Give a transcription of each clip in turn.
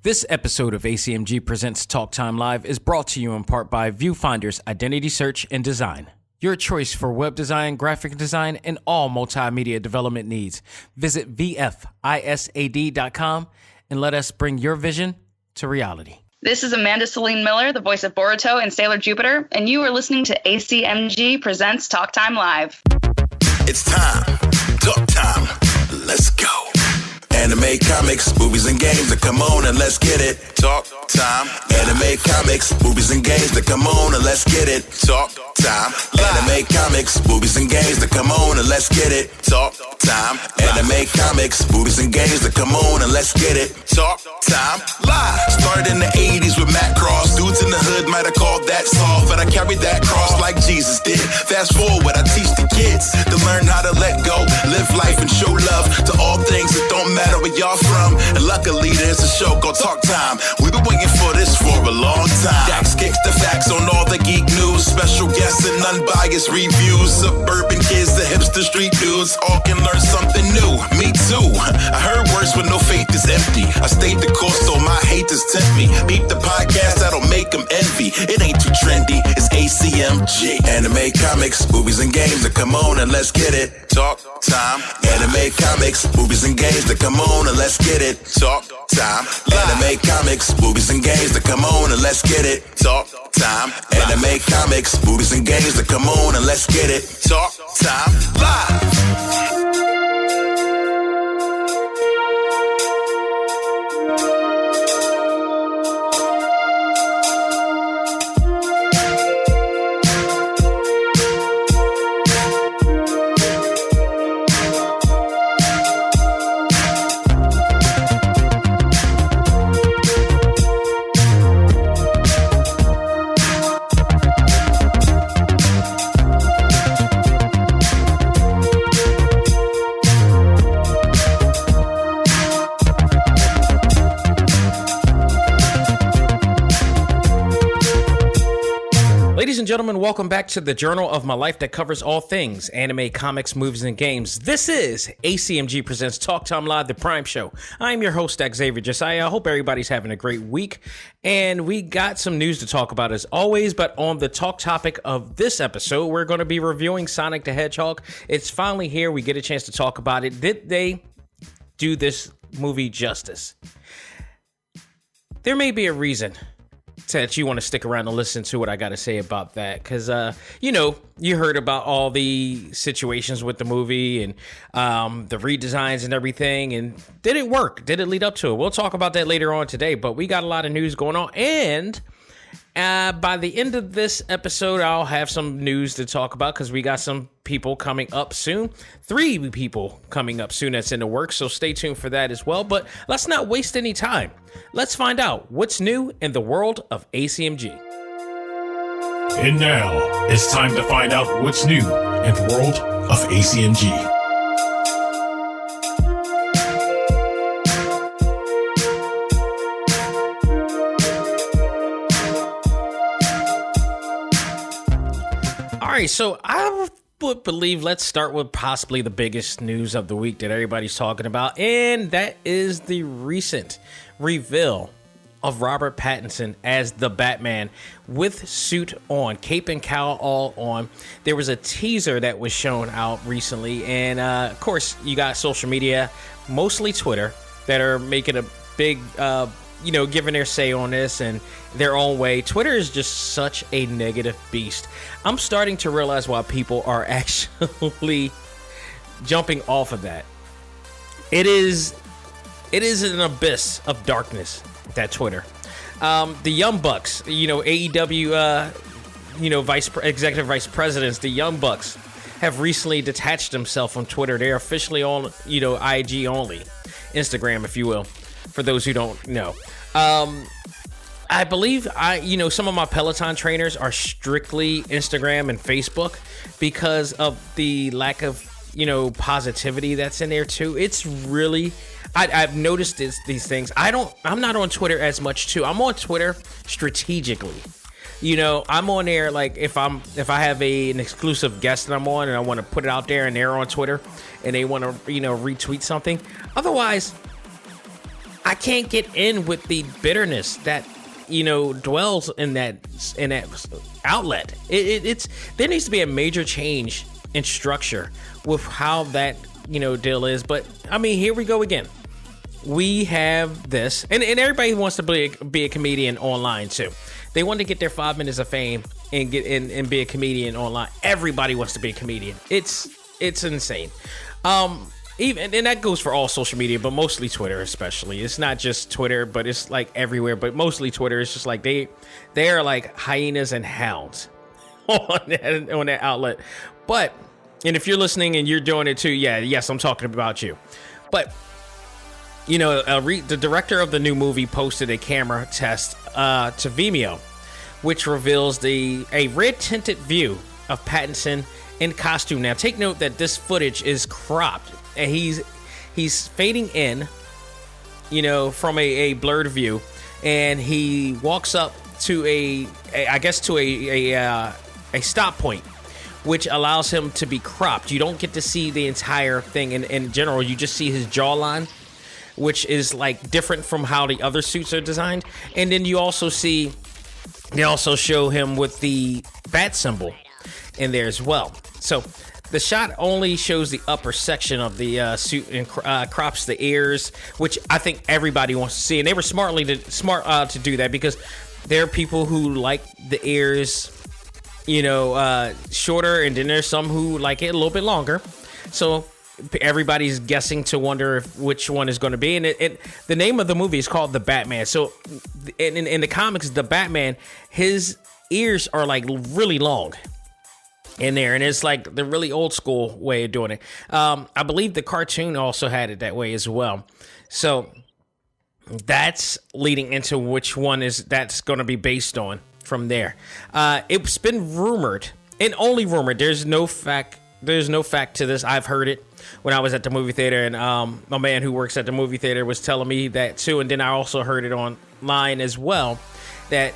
This episode of A.C.M.G. Presents Talk Time Live is brought to you in part by Viewfinder's Identity Search and Design. Your choice for web design, graphic design, and all multimedia development needs. Visit VFISAD.com and let us bring your vision to reality. This is Amanda Celine Miller, the voice of Boruto in Sailor Jupiter, and you are listening to A.C.M.G. Presents Talk Time Live. It's time. Talk time. Let's go. Anime, comics, movies, and games. Come on and let's get it. Talk time. Anime, comics, movies, and games. Come on and let's get it. Talk time. Anime, comics, movies, and games. Come on and let's get it. Talk time. Anime, comics, movies, and games. Come on and let's get it. Talk time. Live. Started in the 80s with Matt Cross. Dudes in the hood might have called that soft, but I carried that cross like Jesus did. Fast forward, I teach the kids to learn how to let go, live life, and show love to all things that don't matter where y'all from. And luckily there's a show called Talk Time. We've been waiting for this for a long time. Dax kicks the facts on all the geek news, special guests and unbiased reviews. Suburban kids, the hipster street dudes, all can learn something new. Me too. I heard words when no faith is empty. I stayed the course so my haters tempt me. Beat the podcast, that'll make them envy. It ain't too trendy, it's A.C.M.G. Anime, comics, movies, and games. Come on and let's get it. Talk time. Anime, comics, movies, and games. Come on and let's get it. Talk time. Anime, comics, movies, and games. Come on and let's get it. Talk time. Anime, comics, movies, and games. Come on and let's get it. Talk time. Live. Ladies and gentlemen, welcome back to the journal of my life that covers all things anime, comics, movies, and games. This is A.C.M.G. Presents Talk Time Live, the Prime Show. I'm your host, Xavier Josiah. I hope everybody's having a great week. And we got some news to talk about as always, but on the talk topic of this episode, we're going to be reviewing Sonic the Hedgehog. It's finally here. We get a chance to talk about it. Did they do this movie justice? There may be a reason that you want to stick around and listen to what I got to say about that, because you heard about all the situations with the movie and the redesigns and everything, and did it work? Did it lead up to it? We'll talk about that later on today, but we got a lot of news going on, and by the end of this episode, I'll have some news to talk about because we got some people coming up soon. 3 people coming up soon that's in the works, so stay tuned for that as well. But let's not waste any time. Let's find out what's new in the world of A.C.M.G. And now, it's time to find out what's new in the world of A.C.M.G. All right, so I would believe let's start with possibly the biggest news of the week that everybody's talking about, and that is the recent reveal of Robert Pattison as the Batman with suit on, cape and cowl all on. There was a teaser that was shown out recently, and of course, you got social media, mostly Twitter, that are making a big giving their say on this and their own way. Twitter is just such a negative beast. I'm starting to realize why people are actually jumping off of that. It is an abyss of darkness, that Twitter. The Young Bucks, AEW, executive vice presidents, the Young Bucks have recently detached themselves from Twitter. They're officially on, IG only, Instagram, if you will, for those who don't know. I believe some of my Peloton trainers are strictly Instagram and Facebook because of the lack of, positivity that's in there too. It's really, I've noticed these things. I'm not on Twitter as much too. I'm on Twitter strategically. I'm on there like if I have an exclusive guest that I'm on and I want to put it out there and they're on Twitter and they want to, retweet something. Otherwise, I can't get in with the bitterness that dwells in that outlet. It's there needs to be a major change in structure with how that deal is. But I mean, here we go again. We have this, and everybody wants to be a comedian online too. They want to get their 5 minutes of fame and get in and be a comedian online. Everybody wants to be a comedian. It's insane. Even and that goes for all social media, but mostly Twitter, especially. It's not just Twitter, but it's like everywhere. But mostly Twitter. It's just like they are like hyenas and hounds on that outlet. But and if you're listening and you're doing it too, yes, I'm talking about you. But the director of the new movie posted a camera test to Vimeo, which reveals a red tinted view of Pattinson in costume. Now, take note that this footage is cropped. And he's fading in, from a blurred view, and he walks up to a stop point, which allows him to be cropped. You don't get to see the entire thing in general. You just see his jawline, which is like different from how the other suits are designed. And then you also see, they also show him with the bat symbol in there as well. So the shot only shows the upper section of the suit and crops the ears, which I think everybody wants to see. And they were smart to do that, because there are people who like the ears, shorter, and then there's some who like it a little bit longer. So everybody's guessing to wonder which one is going to be. And the name of the movie is called The Batman. So in the comics, the Batman, his ears are like really long in there, and it's like the really old school way of doing it. I believe the cartoon also had it that way as well. So that's leading into which one that's going to be based on from there. It's been rumored, and only rumored. There's no fact to this. I've heard it when I was at the movie theater, and my man who works at the movie theater was telling me that too. And then I also heard it online as well, that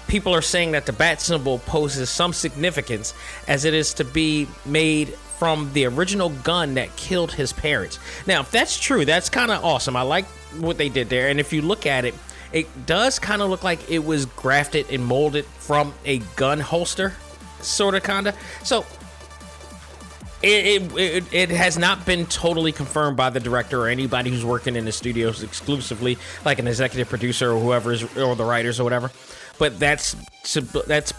people are saying that the bat symbol poses some significance, as it is to be made from the original gun that killed his parents. Now, if that's true, that's kind of awesome. I like what they did there. And if you look at it, it does kind of look like it was grafted and molded from a gun holster, sort of, kind of. So it has not been totally confirmed by the director or anybody who's working in the studios exclusively, like an executive producer or whoever or the writers or whatever. But that's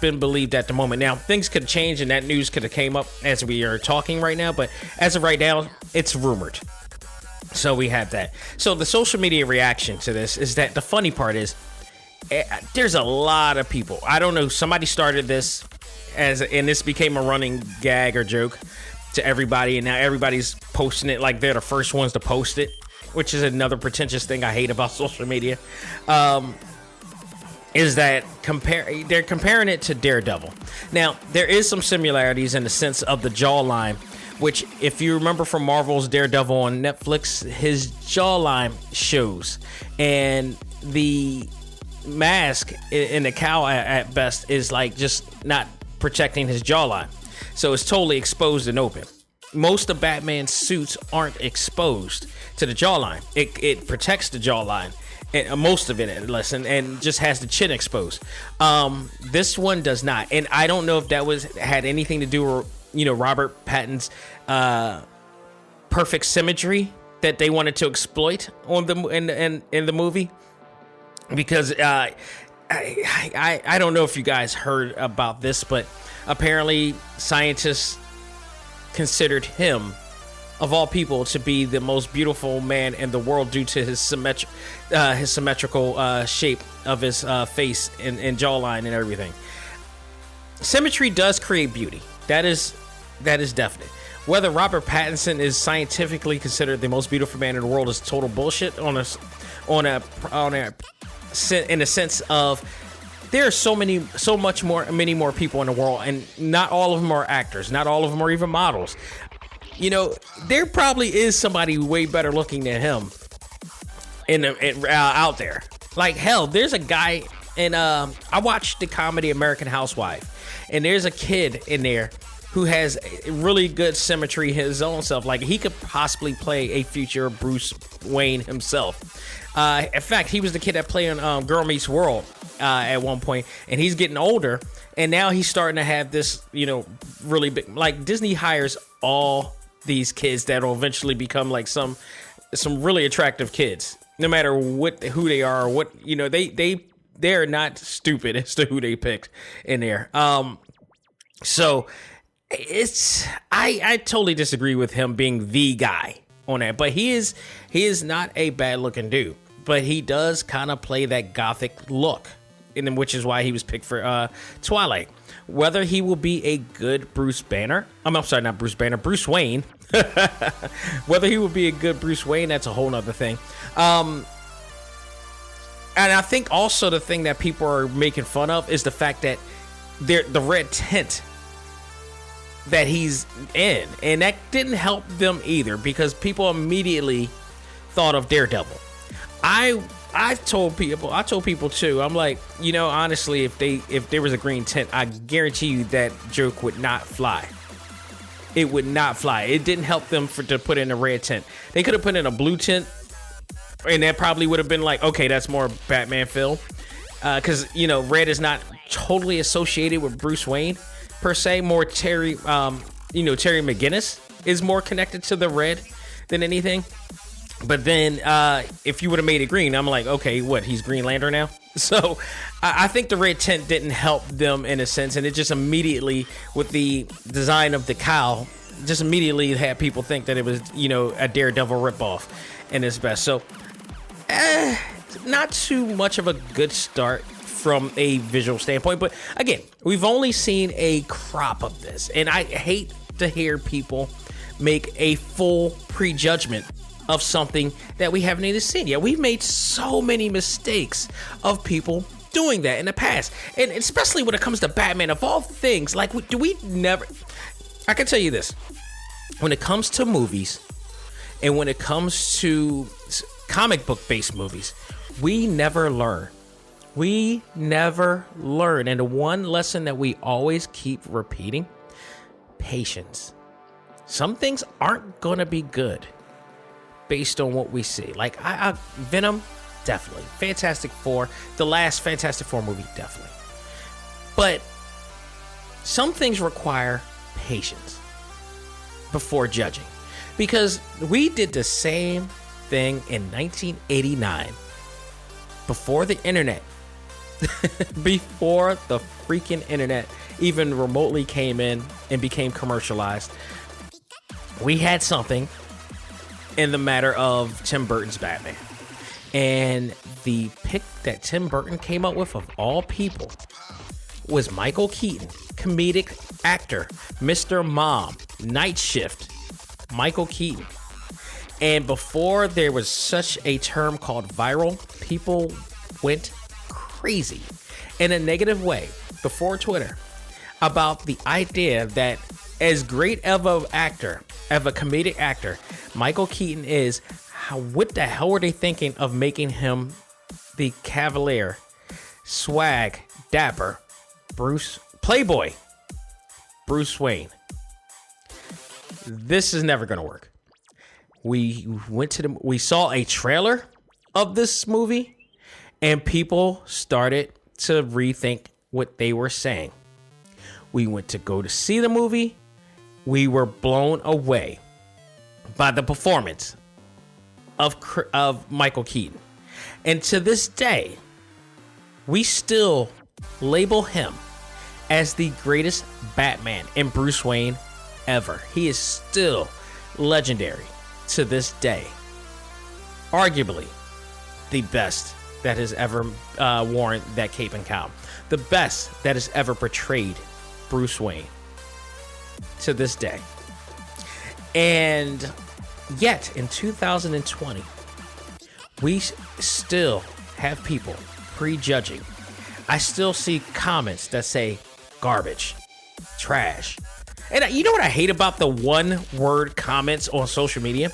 been believed at the moment. Now, things could change, and that news could have came up as we are talking right now. But as of right now, it's rumored. So we have that. So the social media reaction to this is that the funny part is there's a lot of people. I don't know. Somebody started this and this became a running gag or joke to everybody. And now everybody's posting it like they're the first ones to post it, which is another pretentious thing I hate about social media. Is that they're comparing it to Daredevil. Now, there is some similarities in the sense of the jawline, which, if you remember from Marvel's Daredevil on Netflix, his jawline shows, and the mask in the cowl at best is like just not protecting his jawline, so it's totally exposed and open. Most of Batman's suits aren't exposed to the jawline. It protects the jawline. And most of it, and just has the chin exposed. This one does not, and I don't know if that had anything to do with Robert Pattinson's perfect symmetry that they wanted to exploit on in the movie, because I don't know if you guys heard about this, but apparently scientists considered him, of all people, to be the most beautiful man in the world due to his symmetrical shape of his face and jawline and everything. Symmetry does create beauty. That is definite. Whether Robert Pattinson is scientifically considered the most beautiful man in the world is total bullshit in a sense of there are many more people in the world, and not all of them are actors. Not all of them are even models. There probably is somebody way better looking than him out there. Like, hell, there's a guy, and I watched the comedy American Housewife, and there's a kid in there who has really good symmetry his own self. Like, he could possibly play a future Bruce Wayne himself. In fact, he was the kid that played on Girl Meets World at one point, and he's getting older, and now he's starting to have this, really big, like, Disney hires all these kids that will eventually become like some really attractive kids, no matter who they are or what, they're not stupid as to who they picked in there. So I totally disagree with him being the guy on that, but he is not a bad looking dude, but he does kind of play that gothic look, and which is why he was picked for Twilight. Whether he will be a good Bruce Banner, I'm sorry, not Bruce Banner, Bruce Wayne. Whether he will be a good Bruce Wayne, that's a whole nother thing. And I think also the thing that people are making fun of is the fact that the red tint that he's in, and that didn't help them either, because people immediately thought of Daredevil. I told people too, I'm like, honestly, if there was a green tint, I guarantee you that joke would not fly. It would not fly. It didn't help them to put in a red tint. They could have put in a blue tint, and that probably would have been like, okay, that's more Batman feel. Because, red is not totally associated with Bruce Wayne, per se. More Terry McGinnis is more connected to the red than anything. But then if you would have made it green, I'm like, okay, what? He's Green Lantern now? So I think the red tint didn't help them in a sense. And it just immediately, with the design of the cowl, just immediately had people think that it was, a Daredevil ripoff in its best. So not too much of a good start from a visual standpoint. But again, we've only seen a crop of this. And I hate to hear people make a full prejudgment of something that we haven't even seen yet. We've made so many mistakes of people doing that in the past, and especially when it comes to Batman, of all things. Like, I can tell you this: when it comes to movies, and when it comes to comic book based movies, we never learn. We never learn, and the one lesson that we always keep repeating: patience. Some things aren't gonna be good based on what we see. Like, Venom, definitely. Fantastic Four, the last Fantastic Four movie, definitely. But some things require patience before judging, because we did the same thing in 1989, before the internet, before the freaking internet even remotely came in and became commercialized. We had something in the matter of Tim Burton's Batman. And the pick that Tim Burton came up with, of all people, was Michael Keaton, comedic actor, Mr. Mom, Night Shift, Michael Keaton. And before there was such a term called viral, people went crazy in a negative way before Twitter about the idea that, as great of an actor, of a comedic actor, Michael Keaton is, what the hell were they thinking of making him the cavalier, swag, dapper, Playboy, Bruce Wayne? This is never going to work. We saw a trailer of this movie, and people started to rethink what they were saying. We went to go to see the movie. We were blown away by the performance of Michael Keaton. And to this day, we still label him as the greatest Batman and Bruce Wayne ever. He is still legendary to this day. Arguably the best that has ever worn that cape and cowl. The best that has ever portrayed Bruce Wayne to this day. And yet in 2020, we still have people prejudging. I still see comments that say garbage, trash. And you know what I hate about the one word comments on social media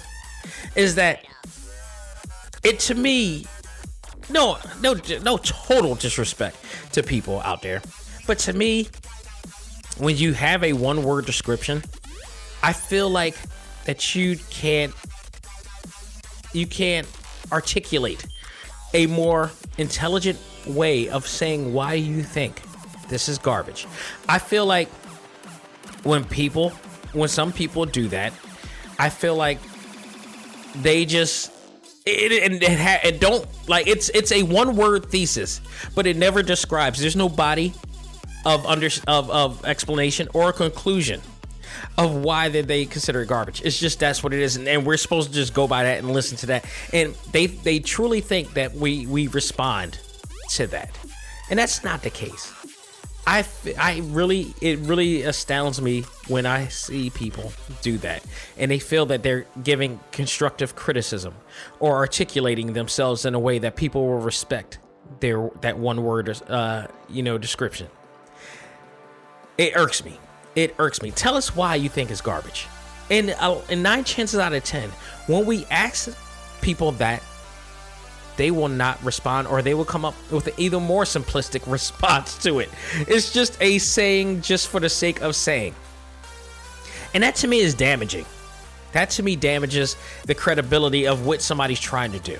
is that it, to me, no total disrespect to people out there, but to me, when you have a one-word description, I feel like that you can't articulate a more intelligent way of saying why you think this is garbage. I feel like when some people do that, I feel like they just it don't like it's a one-word thesis, but it never describes. There's no body of explanation or a conclusion of why they consider it garbage. It's just that's what it is, and we're supposed to just go by that and listen to that. And they truly think that we respond to that, and that's not the case. It really astounds me when I see people do that, and they feel that they're giving constructive criticism or articulating themselves in a way that people will respect that one word description. It irks me. Tell us why you think it's garbage. And 9 chances out of 10, when we ask people that, they will not respond, or they will come up with an even more simplistic response to it. It's just a saying just for the sake of saying. And that to me is damaging. That to me damages the credibility of what somebody's trying to do.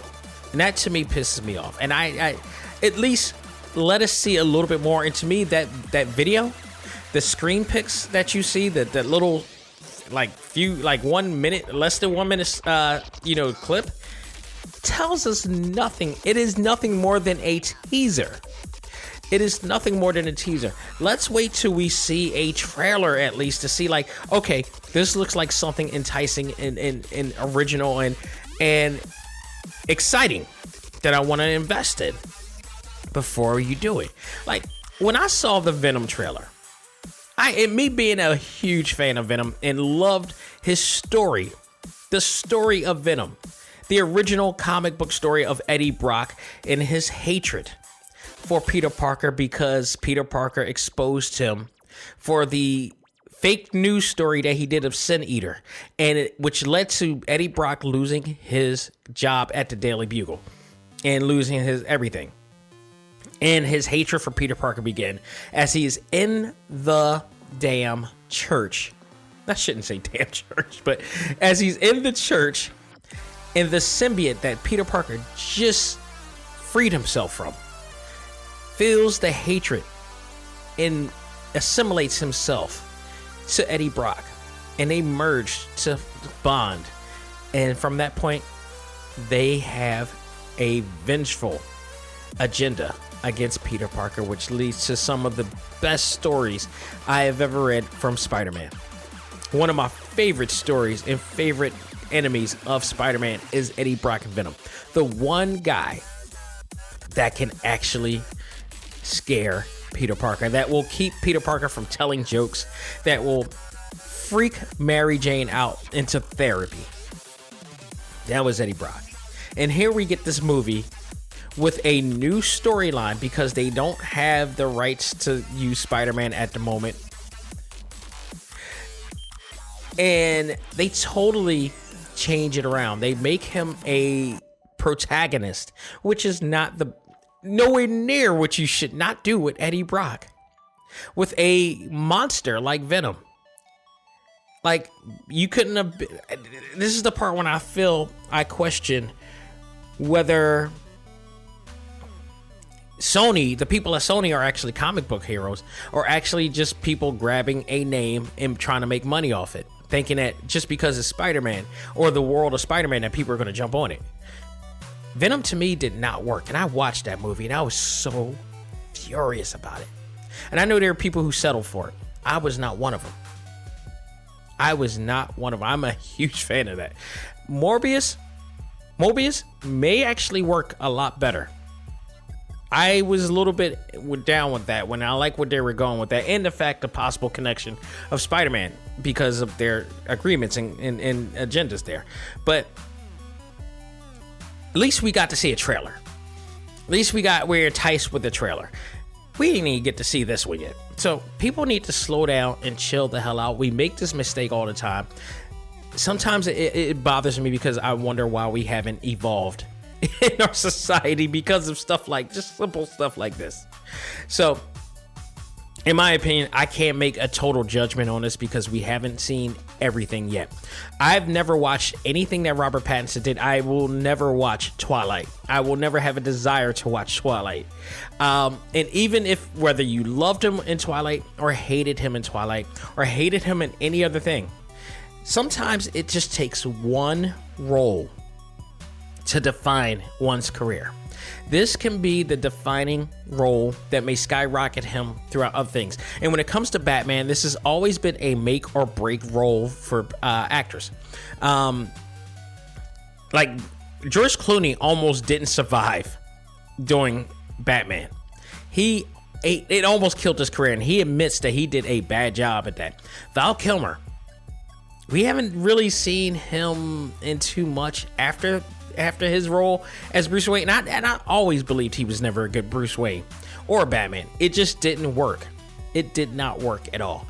And that to me pisses me off. And I at least let us see a little bit more. And to me, that video, the screen pics that you see, that little less than 1 minute clip, tells us nothing. It is nothing more than a teaser. Let's wait till we see a trailer at least to see, like, okay, this looks like something enticing and original and exciting that I want to invest in before you do it. Like, when I saw the Venom trailer, me being a huge fan of Venom and loved his story, the story of Venom, the original comic book story of Eddie Brock and his hatred for Peter Parker because Peter Parker exposed him for the fake news story that he did of Sin Eater, which led to Eddie Brock losing his job at the Daily Bugle and losing his everything. And his hatred for Peter Parker began as he is in the damn church. I shouldn't say damn church, but as he's in the church, and the symbiote that Peter Parker just freed himself from feels the hatred and assimilates himself to Eddie Brock, and they merge to bond. And from that point, they have a vengeful agenda against Peter Parker, which leads to some of the best stories I have ever read from Spider-Man. One of my favorite stories and favorite enemies of Spider-Man is Eddie Brock and Venom. The one guy that can actually scare Peter Parker, that will keep Peter Parker from telling jokes, that will freak Mary Jane out into therapy. That was Eddie Brock. And here we get this movie with a new storyline because they don't have the rights to use Spider-Man at the moment. And they totally change it around. They make him a protagonist, which is nowhere near what you should not do with Eddie Brock. With a monster like Venom. Like, you couldn't have been, this is the part when I question whether the people at Sony are actually comic book heroes, or actually just people grabbing a name and trying to make money off it, thinking that just because it's Spider-Man or the world of Spider-Man that people are going to jump on it. Venom to me did not work, and I watched that movie and I was so furious about it. And I know there are people who settle for it. I was not one of them. I'm a huge fan of that. Mobius may actually work a lot better. I was a little bit down with that when I like what they were going with that, and the fact the possible connection of Spider-Man because of their agreements and agendas there. But at least we got to see a trailer. At least we're enticed with the trailer. We didn't even get to see this one yet. So people need to slow down and chill the hell out. We make this mistake all the time. Sometimes it bothers me because I wonder why we haven't evolved in our society because of stuff like just simple stuff like this. So in my opinion, I can't make a total judgment on this because we haven't seen everything yet. I've never watched anything that Robert Pattinson did. I will never watch Twilight. I will never have a desire to watch Twilight. And even if whether you loved him in Twilight or hated him in Twilight or hated him in any other thing, sometimes it just takes one role to define one's career. This can be the defining role that may skyrocket him throughout other things. And when it comes to Batman, this has always been a make or break role for actors. Like George Clooney almost didn't survive doing Batman. It almost killed his career, and he admits that he did a bad job at that. Val Kilmer, we haven't really seen him in too much after his role as Bruce Wayne. And I always believed he was never a good Bruce Wayne or Batman. It just didn't work. It did not work at all.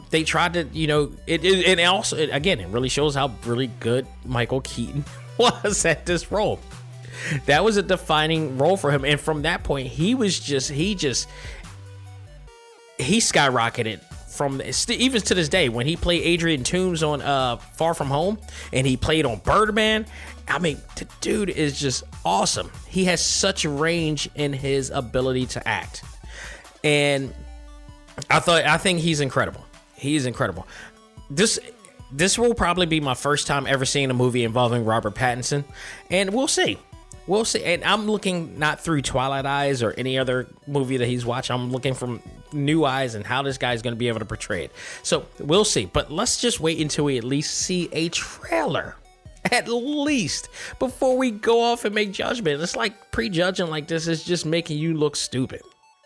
They tried to, it also, again, it really shows how really good Michael Keaton was at this role. That was a defining role for him. And from that point, he skyrocketed from even to this day when he played Adrian Toomes on Far From Home and he played on Birdman. I mean, the dude is just awesome. He has such range in his ability to act. And I think he's incredible. He's incredible. This will probably be my first time ever seeing a movie involving Robert Pattinson, and we'll see. We'll see. And I'm looking not through Twilight eyes or any other movie that he's watched. I'm looking from new eyes and how this guy's going to be able to portray it. So we'll see. But let's just wait until we at least see a trailer. At least before we go off and make judgment. It's like prejudging like this is just making you look stupid.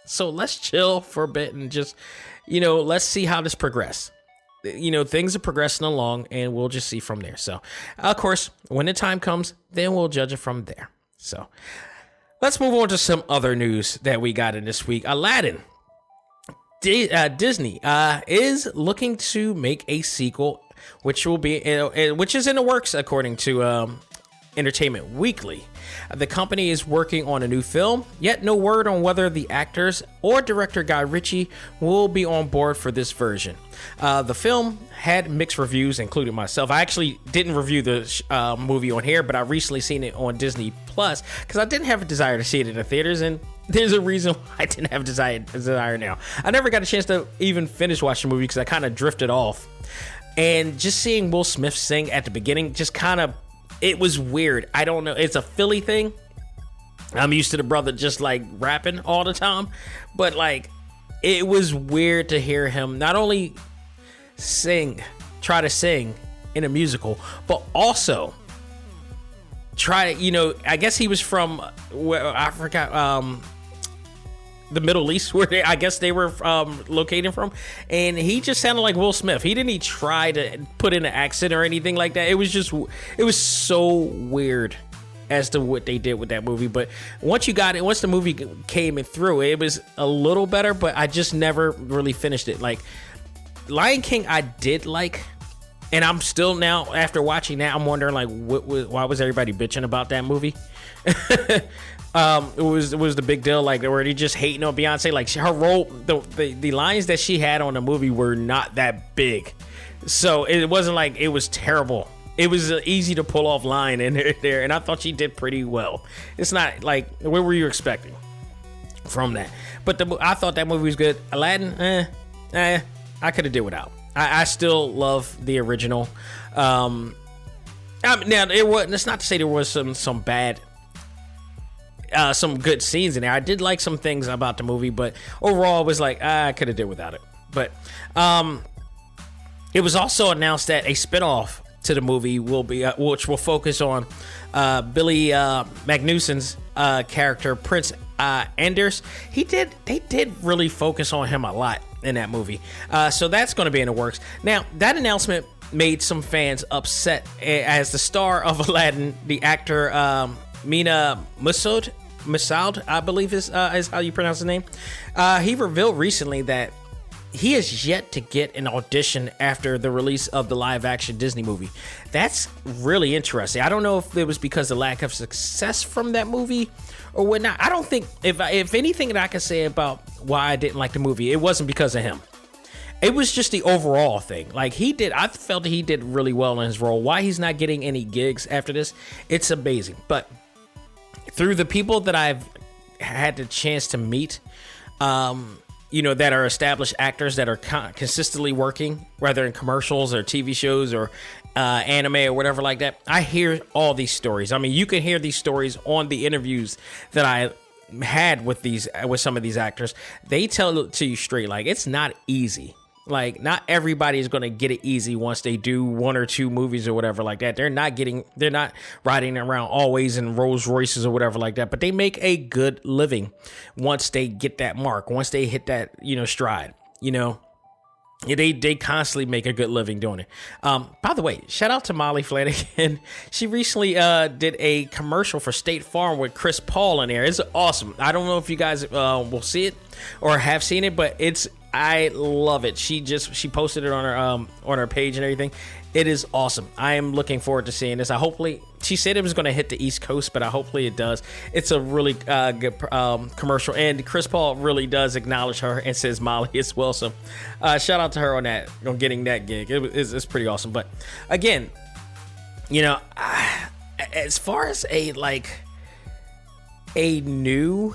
So let's chill for a bit and just, let's see how this progresses. Things are progressing along and we'll just see from there. So, of course, when the time comes, then we'll judge it from there. So let's move on to some other news that we got in this week. Aladdin. Disney is looking to make a sequel, which is in the works according to Entertainment Weekly. The company is working on a new film, yet no word on whether the actors or director Guy Ritchie will be on board for this version. The film had mixed reviews, including myself. I actually didn't review the movie on here, but I recently seen it on Disney Plus because I didn't have a desire to see it in the theaters, and there's a reason why I didn't have a desire now. I never got a chance to even finish watching the movie because I kind of drifted off. And just seeing Will Smith sing at the beginning just it was weird. I don't know. It's a Philly thing. I'm used to the brother just like rapping all the time. But it was weird to hear him not only try to sing in a musical, but also try to, I guess he was from I forgot, the Middle East, where I guess they were located from, and he just sounded like Will Smith. He didn't even try to put in an accent or anything like that. It was so weird as to what they did with that movie. But once the movie came through, it was a little better, but I just never really finished it. Like Lion King, I did like, and I'm still now, after watching that, I'm wondering why was everybody bitching about that movie? It was the big deal, where they just hating on Beyonce. Like her role, the lines that she had on the movie were not that big, so it wasn't like it was terrible. It was an easy to pull off line in there, and I thought she did pretty well. It's not like, what were you expecting from that? But I thought that movie was good. Aladdin, I could have did without. I still love the original. Now it's not to say there was some bad. Some good scenes in there. I did like some things about the movie, but overall it was like I could have did without it. But it was also announced that a spinoff to the movie will be which will focus on Billy Magnussen's character, Prince Anders. They did really focus on him a lot in that movie, so that's going to be in the works. Now that announcement made some fans upset, as the star of Aladdin, the actor Mina Massoud, I believe is how you pronounce his name. He revealed recently that he has yet to get an audition after the release of the live-action Disney movie. That's really interesting. I don't know if it was because of the lack of success from that movie or whatnot. I don't think, if anything that I can say about why I didn't like the movie. It wasn't because of him. It was just the overall thing. Like, I felt that he did really well in his role. Why he's not getting any gigs after this, it's amazing. But through the people that I've had the chance to meet, that are established actors that are consistently working, whether in commercials or TV shows or anime or whatever like that, I hear all these stories. I mean, you can hear these stories on the interviews that I had with some of these actors. They tell it to you straight, like, it's not easy. Like, not everybody is going to get it easy once they do one or two movies or whatever like that. They're not riding around always in Rolls Royces or whatever like that, but they make a good living once they get that mark, once they hit that, stride, They constantly make a good living doing it. By the way, shout out to Molly Flanagan. She recently did a commercial for State Farm with Chris Paul in there. It's awesome. I don't know if you guys will see it or have seen it, but I love it. She posted it on her page and everything. It is awesome. I am looking forward to seeing this. She said it was going to hit the East Coast, but hopefully it does. It's a really good commercial, and Chris Paul really does acknowledge her and says Molly as well. So shout out to her on getting that gig. It's pretty awesome. But again, as far as a new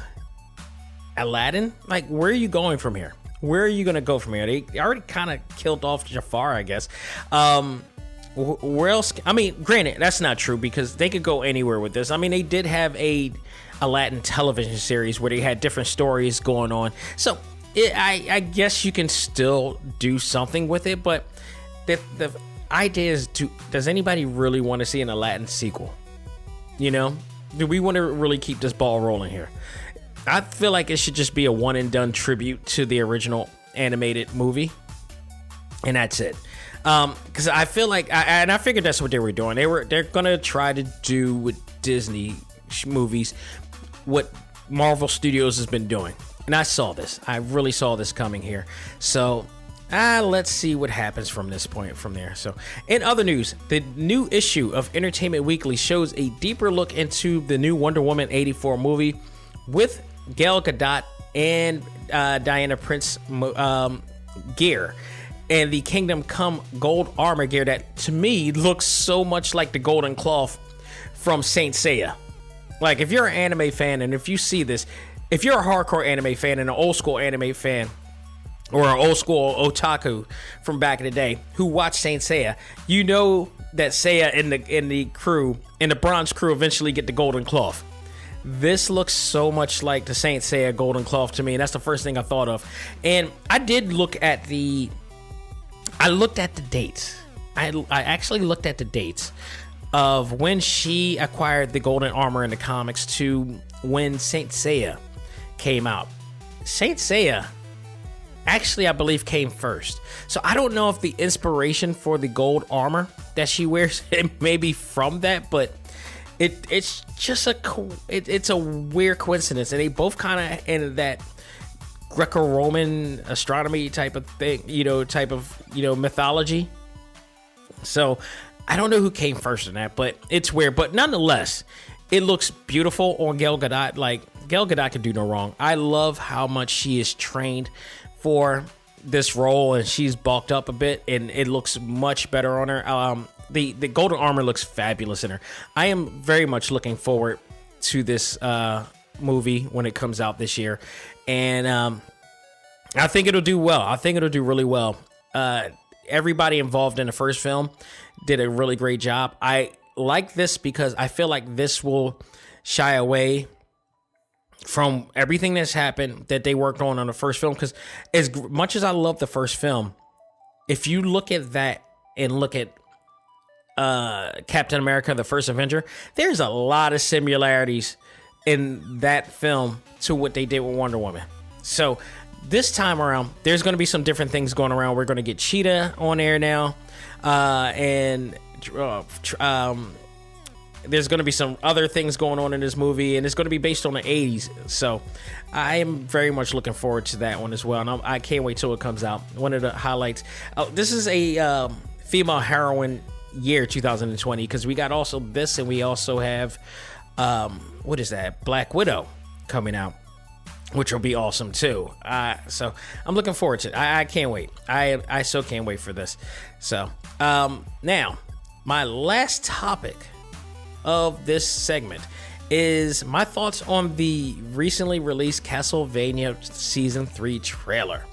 Aladdin, like, where are you going from here? Where are you going to go from here? They already kind of killed off Jafar, I guess. Where else? I mean, granted, that's not true because they could go anywhere with this. I mean, they did have a Aladdin television series where they had different stories going on. So I guess you can still do something with it. But the idea is, does anybody really want to see an Aladdin sequel? Do we want to really keep this ball rolling here? I feel like it should just be a one and done tribute to the original animated movie, and that's it. Because I feel like, I figured that's what they were doing. They're gonna try to do with Disney movies what Marvel Studios has been doing, and I saw this. I really saw this coming here. So let's see what happens from this point from there. So, in other news, the new issue of Entertainment Weekly shows a deeper look into the new Wonder Woman 84 movie with Gal Gadot and Diana Prince gear and the Kingdom Come gold armor gear that to me looks so much like the golden cloth from Saint Seiya. Like, if you're an anime fan and if you see this, if you're a hardcore anime fan and an old school anime fan or an old school otaku from back in the day who watched Saint Seiya, you know that Seiya and the crew and the bronze crew eventually get the golden cloth. This looks so much like the Saint Seiya golden cloth to me, and that's the first thing I thought of. And I did look at the dates. I actually looked at the dates of when she acquired the golden armor in the comics to when Saint Seiya came out. Saint Seiya actually, I believe, came first. So I don't know if the inspiration for the gold armor that she wears it may be from that, but it's just it's a weird coincidence, and they both kind of in that Greco-Roman astronomy type of thing, mythology. So I don't know who came first in that, but it's weird. But nonetheless, it looks beautiful on Gal Gadot. Like, Gal Gadot can do no wrong. I love how much she is trained for this role, and she's bulked up a bit, and it looks much better on her. The golden armor looks fabulous in her. I am very much looking forward to this movie when it comes out this year, and I think it'll do well. I think it'll do really well. Everybody involved in the first film did a really great job. I like this because I feel like this will shy away from everything that's happened that they worked on the first film, because as much as I love the first film, if you look at that and look at Captain America, the First Avenger, there's a lot of similarities in that film to what they did with Wonder Woman. So this time around, there's going to be some different things going around. We're going to get Cheetah on air now, and there's going to be some other things going on in this movie, and it's going to be based on the 80s. So I am very much looking forward to that one as well, and I can't wait till it comes out. One of the highlights. This is a female heroine year 2020, because we got also this, and we also have what is that, Black Widow coming out. which will be awesome too. So I'm looking forward to it. I can't wait. I so can't wait for this. So now my last topic of this segment is my thoughts on the recently released Castlevania Season 3 trailer.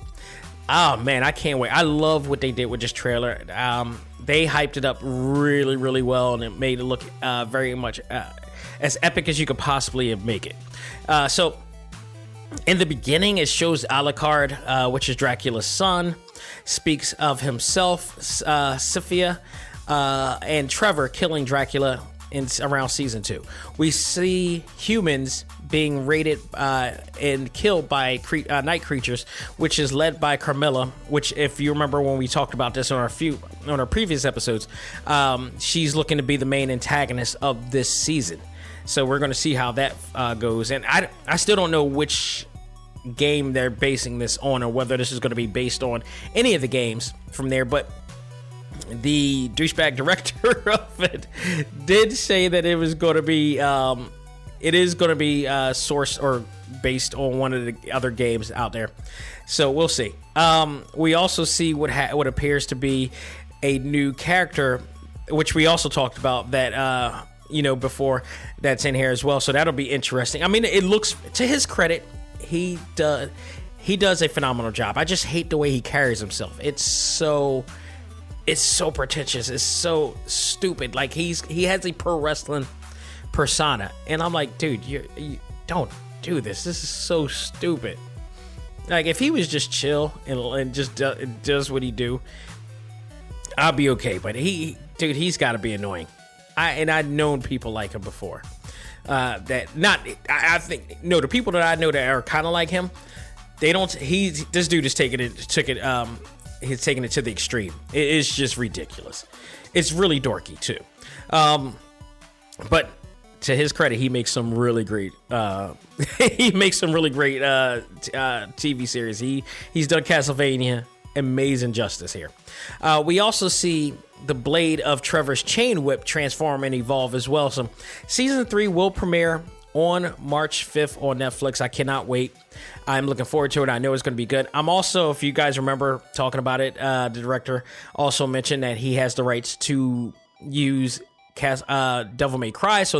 Oh man, I can't wait. I love what they did with this trailer. They hyped it up really, really well, and it made it look very much as epic as you could possibly make it. So in the beginning, it shows Alucard, which is Dracula's son, speaks of himself, Sophia, and Trevor killing Dracula in around season 2. We see humans being raided and killed by night creatures, which is led by Carmilla, which, if you remember when we talked about this on our previous episodes, she's looking to be the main antagonist of this season. So we're going to see how that goes. And I still don't know which game they're basing this on, or whether this is going to be based on any of the games from there, but the douchebag director of it did say that it was going to be sourced or based on one of the other games out there. So we'll see. We also see what appears to be a new character, which we also talked about that before, that's in here as well. So that'll be interesting. I mean, it looks, to his credit, he does a phenomenal job. I just hate the way he carries himself. It's so pretentious. It's so stupid. Like he has a pro wrestling persona, and I'm like, dude, you don't do this. This is so stupid. Like, if he was just chill and just does what he do, I'll be okay. But he's got to be annoying. I've known people like him before. The people that I know that are kind of like him, they don't. This dude is he's taking it to the extreme. It's just ridiculous. It's really dorky too. But to his credit, he makes some really great TV series. He's done Castlevania, amazing justice here. We also see the blade of Trevor's chain whip transform and evolve as well. So season 3 will premiere on March 5th on Netflix. I cannot wait. I'm looking forward to it. I know it's going to be good. I'm also, if you guys remember talking about it, the director also mentioned that he has the rights to use Devil May Cry. So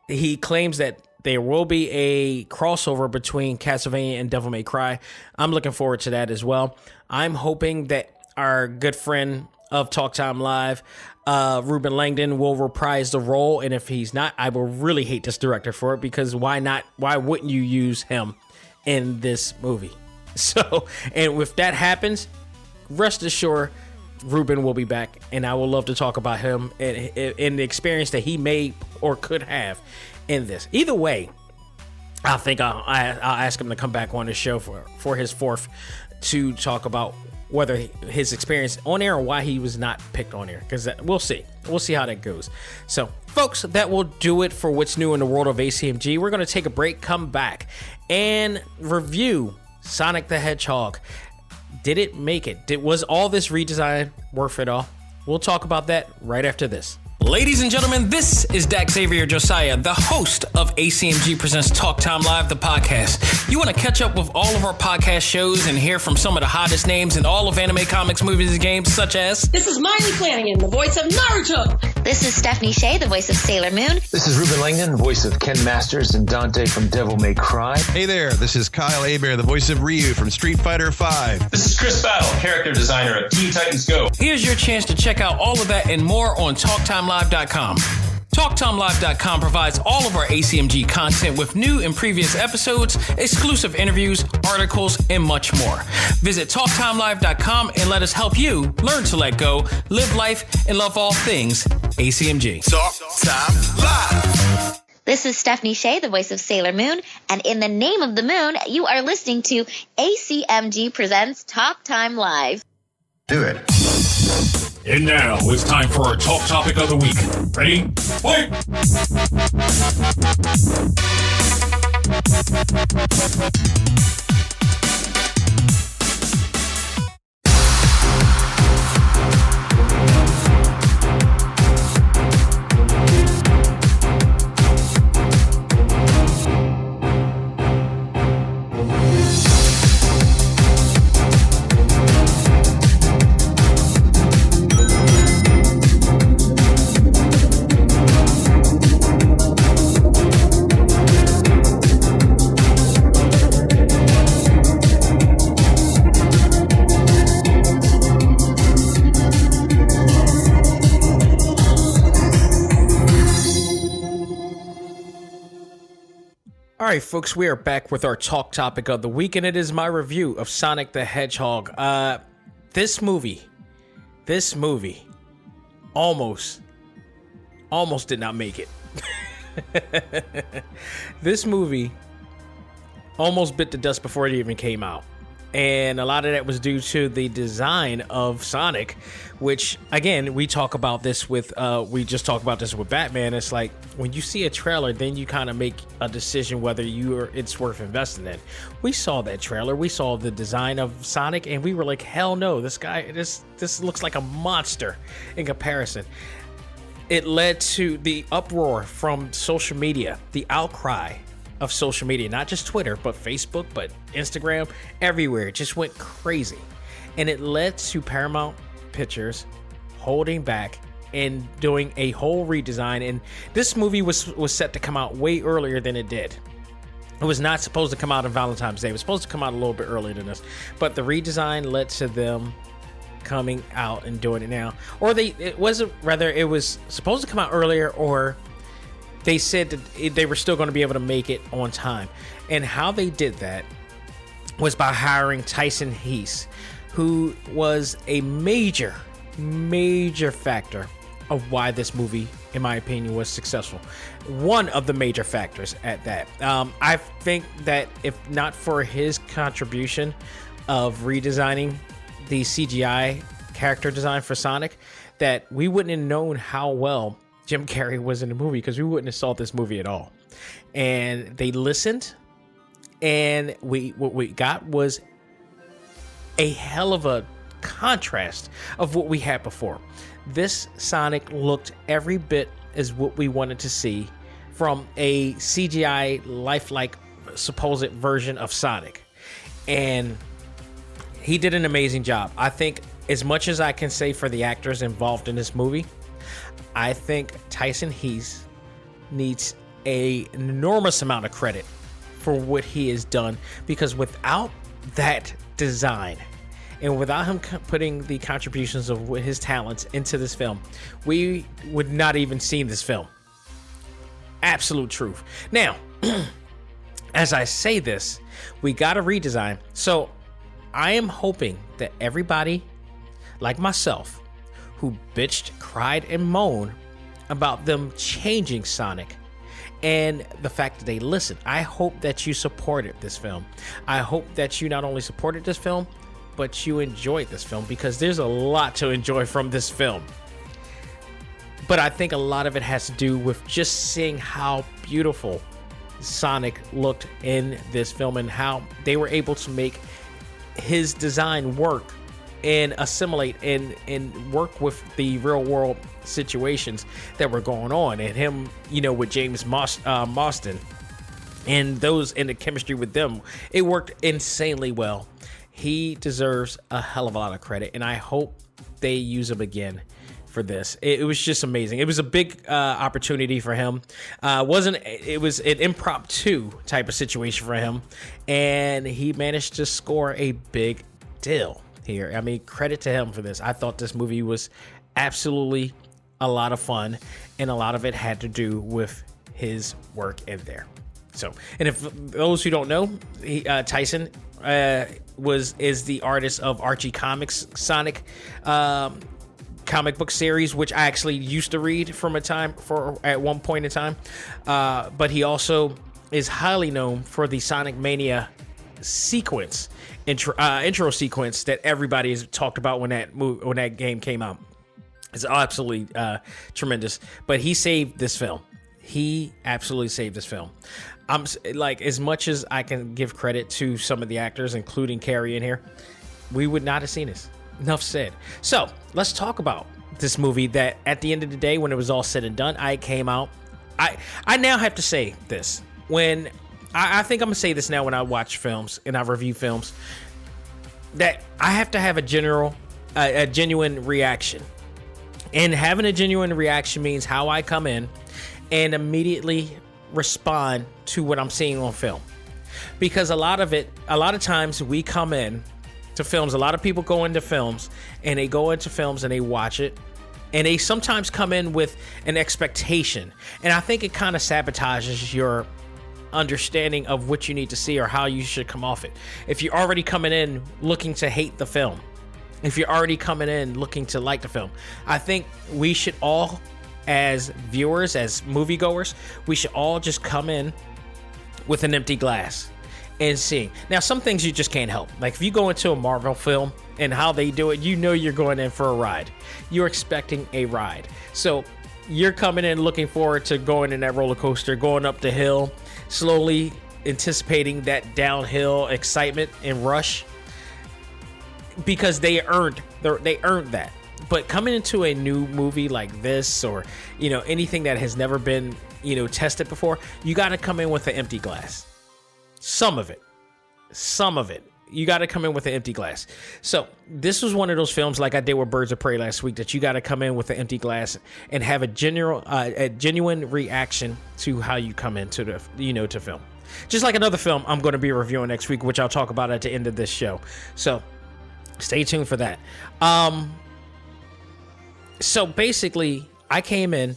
he claims that there will be a crossover between Castlevania and Devil May Cry. I'm looking forward to that as well. I'm hoping that our good friend of Talk Time Live, Ruben Langdon, will reprise the role. And if he's not, I will really hate this director for it, because why not? Why wouldn't you use him in this movie? So, and if that happens, rest assured, Ruben will be back, and I will love to talk about him and the experience that he may or could have in this. Either way, I think I'll ask him to come back on the show for his 4th to talk about whether his experience on air or why he was not picked on air, because we'll see how that goes. So folks, that will do it for what's new in the world of A.C.M.G. We're going to take a break, come back, and review Sonic the Hedgehog. Did it make it? Was all this redesign worth it all? We'll talk about that right after this. Ladies and gentlemen, this is Dak Xavier Josiah, the host of A.C.M.G. Presents Talk Time Live, the podcast. You want to catch up with all of our podcast shows and hear from some of the hottest names in all of anime, comics, movies, and games, such as... This is Miley Flanagan, the voice of Naruto. This is Stephanie Shea, the voice of Sailor Moon. This is Ruben Langdon, voice of Ken Masters and Dante from Devil May Cry. Hey there, this is Kyle Hebert, the voice of Ryu from Street Fighter V. This is Chris Battle, character designer of Teen Titans Go. Here's your chance to check out all of that and more on TalkTimeLive.com. TalkTimeLive.com provides all of our ACMG content with new and previous episodes, exclusive interviews, articles, and much more. Visit TalkTimeLive.com and let us help you learn to let go, live life, and love all things ACMG. Talk Time Live. This is Stephanie Shea, the voice of Sailor Moon, and in the name of the moon, you are listening to ACMG Presents Talk Time Live. Do it. And now it's time for our talk topic of the week. Ready? Fight! right, folks, we are back with our talk topic of the week, and it is my review of Sonic the Hedgehog. This movie almost did not make it. This movie almost bit the dust before it even came out. And a lot of that was due to the design of Sonic, which, again, we just talked about this with Batman. It's like when you see a trailer, then you kind of make a decision whether it's worth investing in. We saw that trailer, we saw the design of Sonic, and we were like, hell no, this looks like a monster in comparison. It led to the uproar from social media, the outcry of social media, not just Twitter, but Facebook, but Instagram, everywhere. It just went crazy. And it led to Paramount Pictures holding back and doing a whole redesign. And this movie was set to come out way earlier than it did. It was not supposed to come out on Valentine's Day. It was supposed to come out a little bit earlier than this. But the redesign led to them coming out and doing it now. Or it was supposed to come out earlier, or they said that they were still going to be able to make it on time. And how they did that was by hiring Tyson Hesse, who was a major factor of why this movie, in my opinion, was successful. One of the major factors at that. I think that if not for his contribution of redesigning the CGI character design for Sonic, that we wouldn't have known how well Jim Carrey was in the movie, because we wouldn't have saw this movie at all. And they listened, and what we got was a hell of a contrast of what we had before. This Sonic looked every bit as what we wanted to see from a CGI lifelike supposed version of Sonic. And he did an amazing job. I think, as much as I can say for the actors involved in this movie, I think Tyson Hesse needs an enormous amount of credit for what he has done, because without that design and without him putting the contributions of his talents into this film, we would not even seen this film. Absolute truth. Now, as I say this, we got a redesign. So I am hoping that everybody like myself who bitched, cried, and moaned about them changing Sonic and the fact that they listened, I hope that you supported this film. I hope that you not only supported this film, but you enjoyed this film, because there's a lot to enjoy from this film. But I think a lot of it has to do with just seeing how beautiful Sonic looked in this film and how they were able to make his design work and assimilate and work with the real world situations that were going on, and him, with James Marsden and the chemistry with them, it worked insanely well. He deserves a hell of a lot of credit, and I hope they use him again for this. It was just amazing. It was a big opportunity for him. It was an impromptu type of situation for him, and he managed to score a big deal here. I mean, credit to him for this. I thought this movie was absolutely a lot of fun, and a lot of it had to do with his work in there. So, and if those who don't know, Tyson is the artist of Archie Comics Sonic comic book series, which I actually used to read at one point in time. But he also is highly known for the Sonic Mania sequence, intro sequence that everybody has talked about when that game came out. It's absolutely tremendous. But he saved this film. He absolutely saved this film. I'm like, as much as I can give credit to some of the actors, including Carrie in here, we would not have seen this. Enough said. So let's talk about this movie that at the end of the day, when it was all said and done, I came out. I now have to say this. When I think I'm going to say this now when I watch films and I review films, that I have to have a genuine reaction. And having a genuine reaction means how I come in and immediately respond to what I'm seeing on film. Because a lot of times we come in to films, a lot of people go into films and they go into films and they watch it, and they sometimes come in with an expectation. And I think it kind of sabotages your understanding of what you need to see or how you should come off it. If you're already coming in looking to hate the film, if you're already coming in looking to like the film, I think we should all, as viewers, as moviegoers, we should all just come in with an empty glass and see. Now, some things you just can't help. Like if you go into a Marvel film and how they do it, you know you're going in for a ride. You're expecting a ride. So you're coming in looking forward to going in that roller coaster, going up the hill, slowly anticipating that downhill excitement and rush, because they earned that. But coming into a new movie like this, or anything that has never been tested before, you got to come in with an empty glass. Some of it you got to come in with an empty glass. So this was one of those films, like I did with Birds of Prey last week, that you got to come in with an empty glass and have a genuine reaction to how you come into the to film. Just like another film I'm going to be reviewing next week, which I'll talk about at the end of this show. So stay tuned for that. So basically, I came in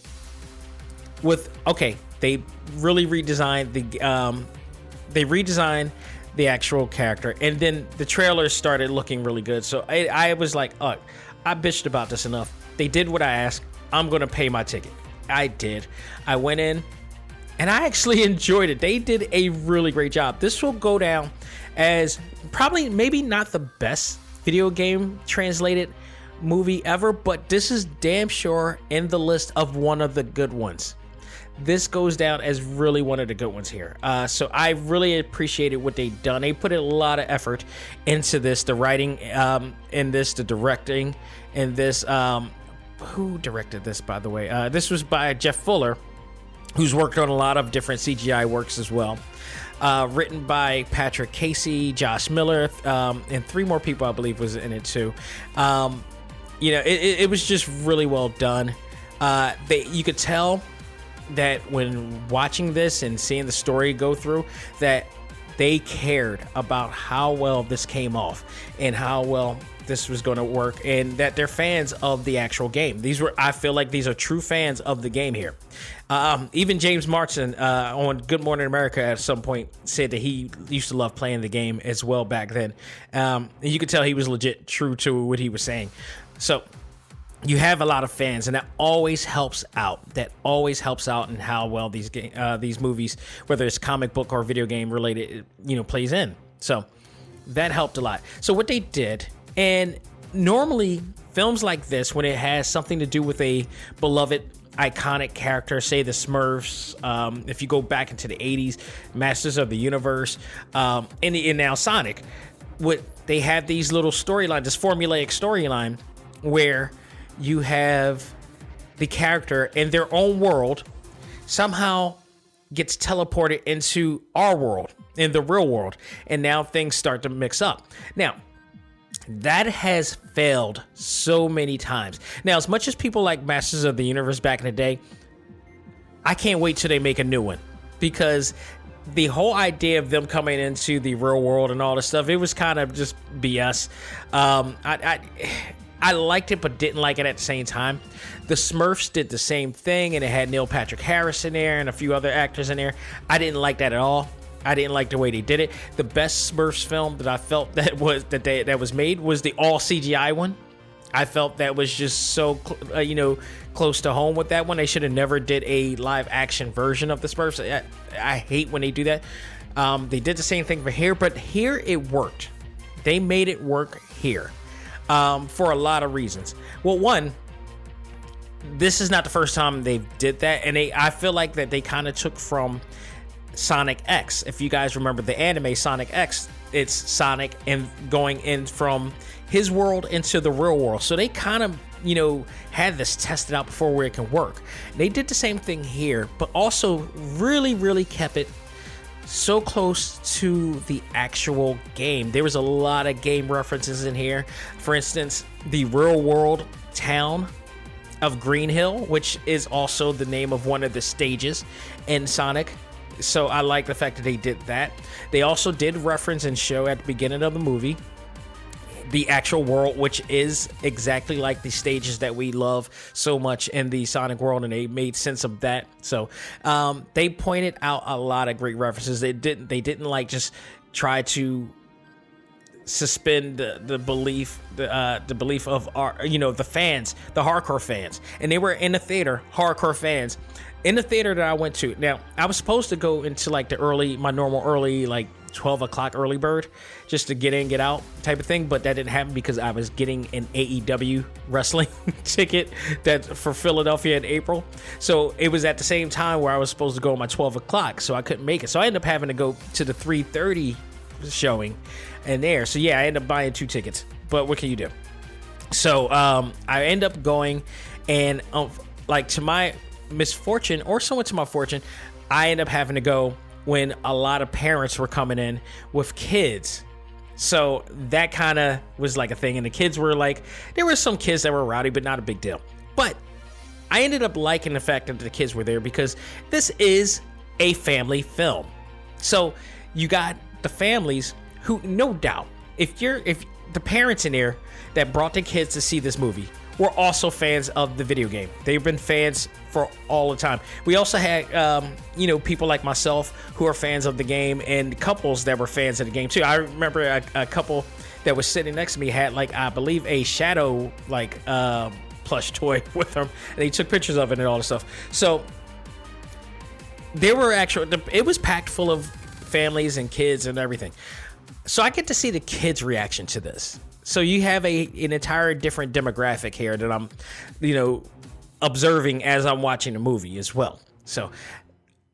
with, okay, they really redesigned the actual character, and then the trailers started looking really good. So I was like, I bitched about this enough. They did what I asked. I'm going to pay my ticket. I did. I went in, and I actually enjoyed it. They did a really great job. This will go down as probably maybe not the best video game translated movie ever, but this is damn sure in the list of one of the good ones. This goes down as really one of the good ones here. So I really appreciated what they've done. They put a lot of effort into this, the writing in this, the directing in this. Who directed this, by the way? This was by Jeff Fuller, who's worked on a lot of different CGI works as well. Written by Patrick Casey, Josh Miller, and 3 more people, I believe, was in it too. It was just really well done. You could tell that when watching this and seeing the story go through, that they cared about how well this came off and how well this was going to work, and that they're fans of the actual game. I feel like these are true fans of the game here. Even James Marsden on Good Morning America at some point said that he used to love playing the game as well back then. And you could tell he was legit true to what he was saying. So you have a lot of fans, and that always helps out. In how well these movies, whether it's comic book or video game related, plays in. So that helped a lot. So what they did, and normally films like this, when it has something to do with a beloved iconic character, say the Smurfs, if you go back into the 80s, Masters of the Universe, and now Sonic, they had these little storylines, this formulaic storyline where you have the character in their own world somehow gets teleported into our world, in the real world, and now things start to mix up. Now, that has failed so many times. Now, as much as people like Masters of the Universe back in the day, I can't wait till they make a new one, because the whole idea of them coming into the real world and all this stuff, it was kind of just BS. I liked it, but didn't like it at the same time. The Smurfs did the same thing, and it had Neil Patrick Harris in there and a few other actors in there. I didn't like that at all. I didn't like the way they did it. The best Smurfs film that I felt that was made was the all CGI one. I felt that was just so close to home with that one. They should have never did a live action version of the Smurfs. I hate when they do that. They did the same thing for here, but here it worked. They made it work here. For a lot of reasons. Well, one, this is not the first time they did that, and I feel like that they kind of took from Sonic X. If you guys remember the anime Sonic X, it's Sonic and going in from his world into the real world. So they kind of, had this tested out before where it can work. They did the same thing here, but also really, really kept it so close to the actual game. There was a lot of game references in here. For instance, the real world town of Green Hill, which is also the name of one of the stages in Sonic. So I like the fact that they did that. They also did reference and show at the beginning of the movie the actual world, which is exactly like the stages that we love so much in the Sonic world, and they made sense of that. So they pointed out a lot of great references. They didn't like just try to suspend the belief of our, the fans, the hardcore fans, and they were in the theater, hardcore fans in the theater that I went to. Now, I was supposed to go into like my normal early, like 12 o'clock early bird, just to get in, get out type of thing, but that didn't happen because I was getting an AEW wrestling ticket for Philadelphia in April. So it was at the same time where I was supposed to go on my 12 o'clock, so I couldn't make it. So I ended up having to go to the 3:30 showing and there. So yeah, I ended up buying 2 tickets, but what can you do? So I end up going, and like to my misfortune, or somewhat to my fortune, I end up having to go when a lot of parents were coming in with kids. So that kind of was like a thing, and the kids were like, there were some kids that were rowdy, but not a big deal. But I ended up liking the fact that the kids were there because this is a family film. So you got the families who, no doubt, if the parents in there that brought the kids to see this movie were also fans of the video game. They've been fans for all the time. We also had, people like myself who are fans of the game, and couples that were fans of the game too. I remember a couple that was sitting next to me had, like, I believe a Shadow, like, plush toy with them. And they took pictures of it and all this stuff. So there were it was packed full of families and kids and everything. So I get to see the kids' reaction to this. So you have an entire different demographic here that I'm, observing as I'm watching the movie as well. So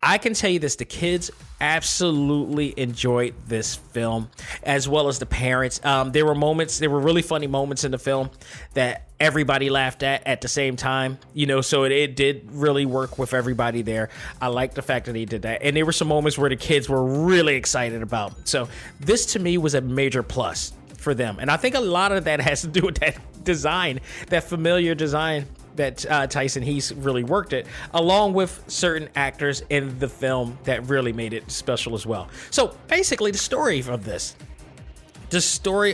I can tell you this, the kids absolutely enjoyed this film, as well as the parents. There were really funny moments in the film that everybody laughed at the same time, so it did really work with everybody there. I like the fact that they did that. And there were some moments where the kids were really excited about. So this to me was a major plus for them. And I think a lot of that has to do with that design, that familiar design that Tyson He's really worked it, along with certain actors in the film that really made it special as well. So basically the story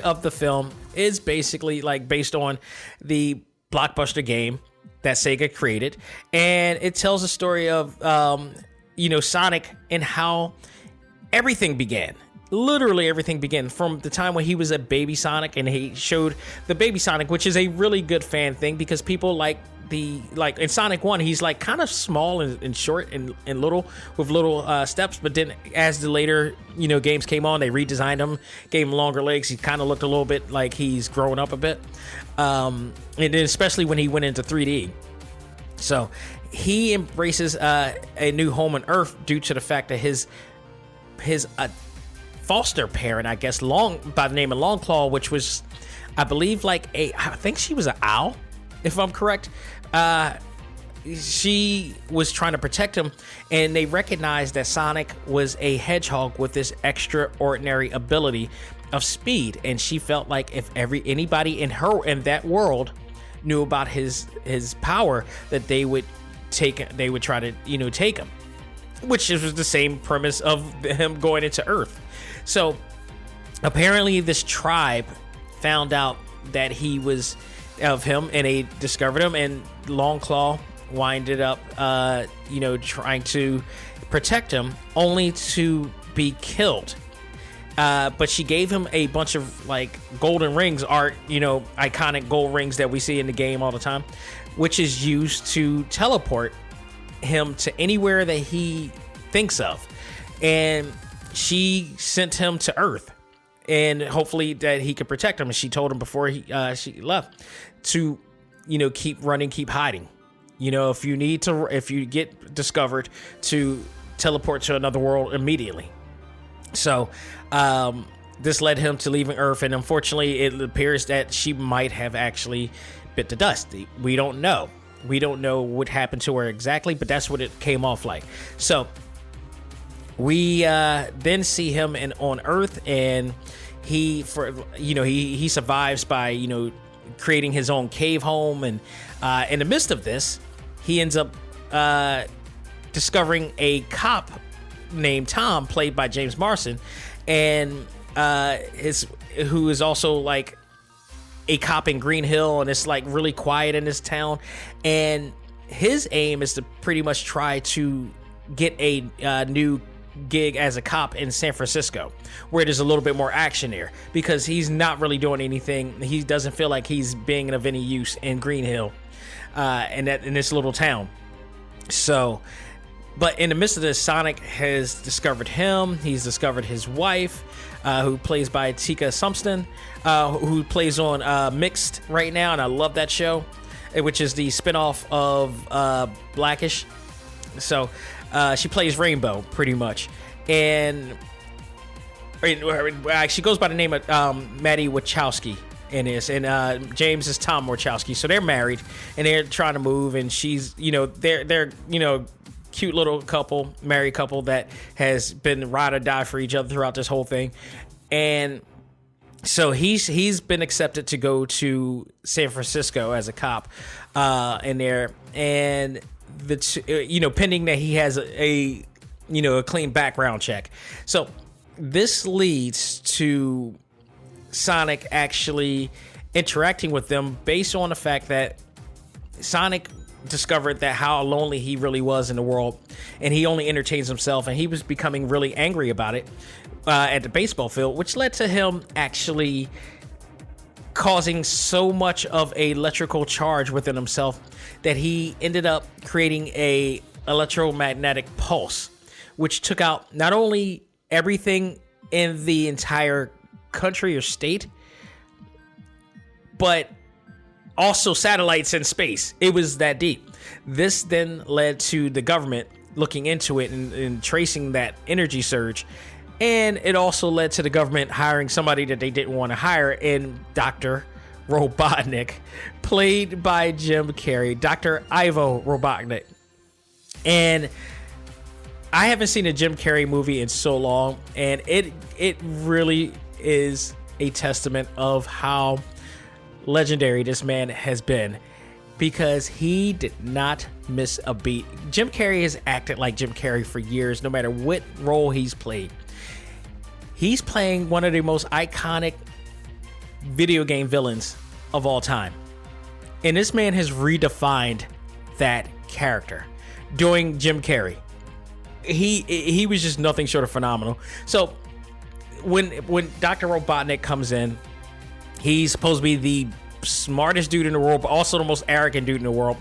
of the film is basically like based on the blockbuster game that Sega created, and it tells a story of Sonic and how everything began. Literally everything began from the time when he was a baby Sonic, and he showed the baby Sonic, which is a really good fan thing because people like in Sonic 1, he's like kind of small and short and little with little steps. But then as the later, games came on, they redesigned him, gave him longer legs. He kind of looked a little bit like he's growing up a bit. And then especially when he went into 3D. So he embraces a new home on Earth due to the fact that his foster parent, I guess, by the name of Longclaw, which was, I believe, I think she was an owl, if I'm correct. She was trying to protect him, and they recognized that Sonic was a hedgehog with this extraordinary ability of speed, and she felt like if anybody in that world knew about his power, that they would try to take him, which was the same premise of him going into Earth. So apparently this tribe found out that he was of him, and they discovered him, and Longclaw winded up trying to protect him, only to be killed. But she gave him a bunch of golden rings, iconic gold rings that we see in the game all the time, which is used to teleport him to anywhere that he thinks of. And she sent him to Earth, and hopefully that he could protect him. And she told him before she left to, keep running, keep hiding. If you get discovered, to teleport to another world immediately. So this led him to leaving Earth, and unfortunately it appears that she might have actually bit the dust. We don't know. We don't know what happened to her exactly, but that's what it came off like. So we then see him on Earth, and he survives by creating his own cave home, and in the midst of this, he ends up discovering a cop named Tom, played by James Marsden, and who is also a cop in Green Hill, and it's like really quiet in this town. And his aim is to pretty much try to get a new gig as a cop in San Francisco, where there's a little bit more action there, because he's not really doing anything. He doesn't feel like he's being of any use in Green Hill, in this little town. So, but in the midst of this, Sonic has discovered him. He's discovered his wife, who plays by Tika Sumpston, who plays on Mixed right now, and I love that show, which is the spinoff of Blackish. So she plays Rainbow pretty much, and she goes by the name of Maddie Wachowski in this, and James is Tom Wachowski. So they're married and they're trying to move, and she's, they're cute little couple, married couple that has been ride or die for each other throughout this whole thing. And so he's been accepted to go to San Francisco as a cop in there, and pending that he has a clean background check. So this leads to Sonic actually interacting with them based on the fact that Sonic discovered that how lonely he really was in the world, and he only entertains himself, and he was becoming really angry about it at the baseball field, which led to him actually causing so much of a electrical charge within himself that he ended up creating a electromagnetic pulse, which took out not only everything in the entire country or state, but also satellites in space. It was that deep. This then led to the government looking into it and tracing that energy surge. And it also led to the government hiring somebody that they didn't want to hire in Dr. Robotnik, played by Jim Carrey, Dr. Ivo Robotnik. And I haven't seen a Jim Carrey movie in so long, and it really is a testament of how legendary this man has been, because he did not miss a beat. Jim Carrey has acted like Jim Carrey for years, no matter what role he's played. He's playing one of the most iconic video game villains of all time. And this man has redefined that character doing Jim Carrey. He was just nothing short of phenomenal. So when Dr. Robotnik comes in, he's supposed to be the smartest dude in the world, but also the most arrogant dude in the world.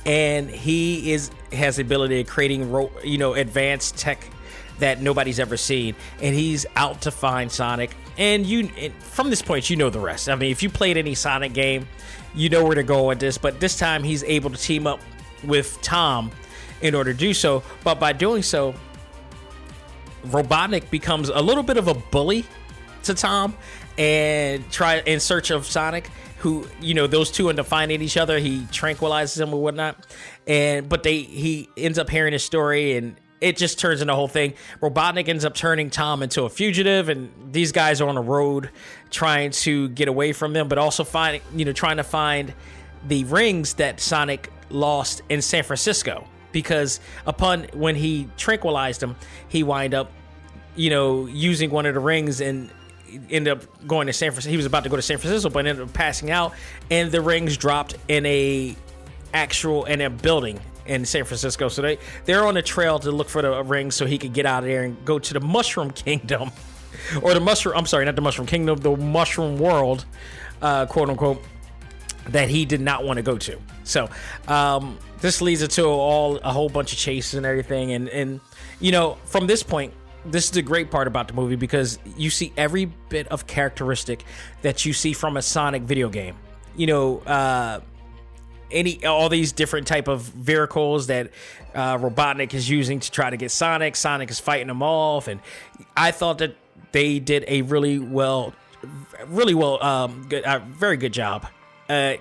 And he has the ability of creating advanced tech that nobody's ever seen, and he's out to find Sonic. And from this point, you know the rest. I mean, if you played any Sonic game, you know where to go with this. But this time, he's able to team up with Tom in order to do so. But by doing so, Robotnik becomes a little bit of a bully to Tom and try in search of Sonic, who, those two end up finding each other. He tranquilizes him or whatnot, but he ends up hearing his story, and it just turns into a whole thing. Robotnik ends up turning Tom into a fugitive, and these guys are on a road trying to get away from them, but also trying to find the rings that Sonic lost in San Francisco, because when he tranquilized him, he wind up, using one of the rings and ended up going to San Francisco. He was about to go to San Francisco, but ended up passing out, and the rings dropped in a building in San Francisco. So they're on a trail to look for the rings so he could get out of there and go to the Mushroom Kingdom, or not the Mushroom Kingdom, the Mushroom World, quote unquote, that he did not want to go to. So this leads into a whole bunch of chases and everything. And from this point, this is the great part about the movie, because you see every bit of characteristic that you see from a Sonic video game. All these different type of vehicles that Robotnik is using to try to get Sonic. Sonic is fighting them off, and I thought that they did a very good job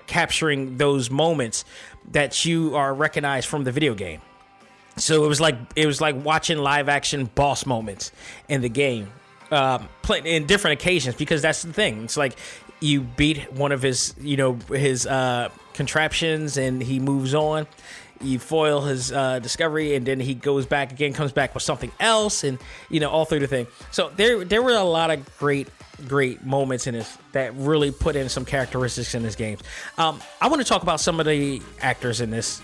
capturing those moments that you are recognized from the video game. So it was like watching live action boss moments in the game, in different occasions, because that's the thing. It's like you beat one of his contraptions, and he moves on. You foil his discovery, and then he comes back with something else, and all through the thing. So there were a lot of great great moments in this that really put in some characteristics in this game. I want to talk about some of the actors in this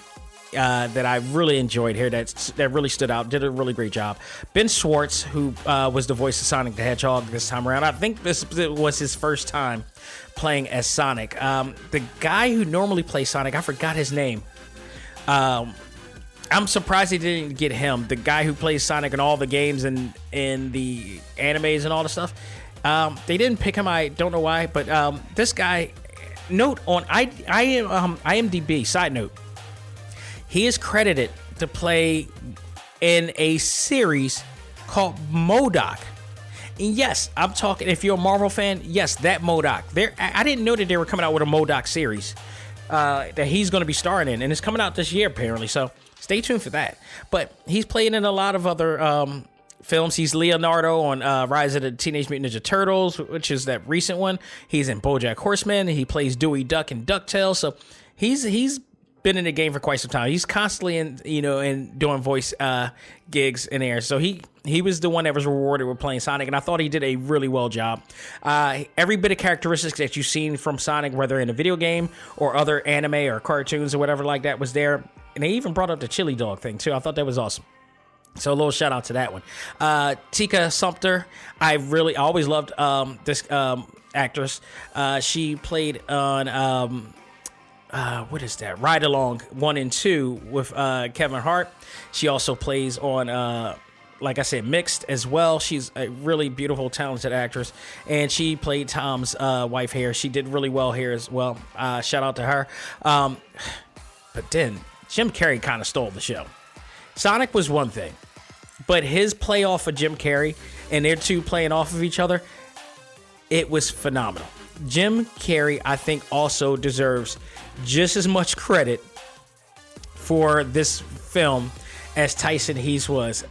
that I really enjoyed here that really stood out, did a really great job. Ben Schwartz, who was the voice of Sonic the Hedgehog this time around. I think this was his first time playing as Sonic. The guy who normally plays Sonic, I forgot his name. I'm surprised he didn't get him. The guy who plays Sonic in all the games and in the animes and all the stuff. They didn't pick him. I don't know why, but this guy. Note on IMDb. Side note. He is credited to play in a series called MODOK. And yes, I'm talking. If you're a Marvel fan, yes, that MODOK. I didn't know that they were coming out with a MODOK series that he's going to be starring in, and it's coming out this year apparently. So. Stay tuned for that. But he's played in a lot of other films. He's Leonardo on Rise of the Teenage Mutant Ninja Turtles, which is that recent one. He's in BoJack Horseman. He plays Dewey Duck in DuckTales. So he's been in the game for quite some time. He's constantly in doing voice gigs in there. So he was the one that was rewarded with playing Sonic, and I thought he did a really well job. Every bit of characteristics that you've seen from Sonic, whether in a video game or other anime or cartoons or whatever like that, was there. And they even brought up the chili dog thing, too. I thought that was awesome. So a little shout out to that one. Tika Sumpter, I always loved this actress. She played on, what is that? Ride Along 1 and 2 with Kevin Hart. She also plays on, like I said, Mixed as well. She's a really beautiful, talented actress. And she played Tom's wife here. She did really well here as well. Shout out to her. But then Jim Carrey kind of stole the show. Sonic was one thing, but his play off of Jim Carrey and their two playing off of each other, it was phenomenal. Jim Carrey, I think, also deserves just as much credit for this film as Tyson Hesse was.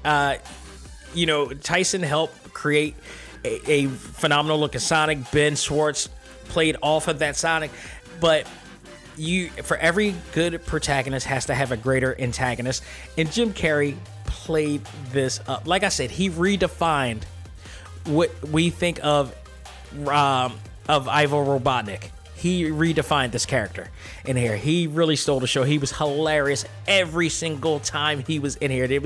Tyson helped create a phenomenal looking Sonic. Ben Schwartz played off of that Sonic, but for every good protagonist has to have a greater antagonist, and Jim Carrey played this up. Like I said, he redefined what we think of Ivo Robotnik. He redefined this character in here. He really stole the show. He was hilarious every single time he was in here. It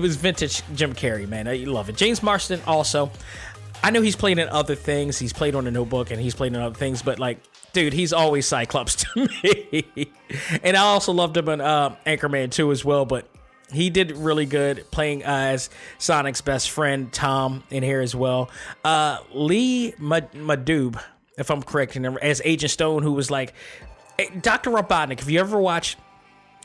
was vintage Jim Carrey, man. I love it. James Marsden also. I know he's played in other things. He's played on The Notebook and he's played in other things, but dude, he's always Cyclops to me. And I also loved him in Anchorman 2 as well, but he did really good playing as Sonic's best friend, Tom, in here as well. Lee Madub, if I'm correct, as Agent Stone, who was like Dr. Robotnik. If you ever watch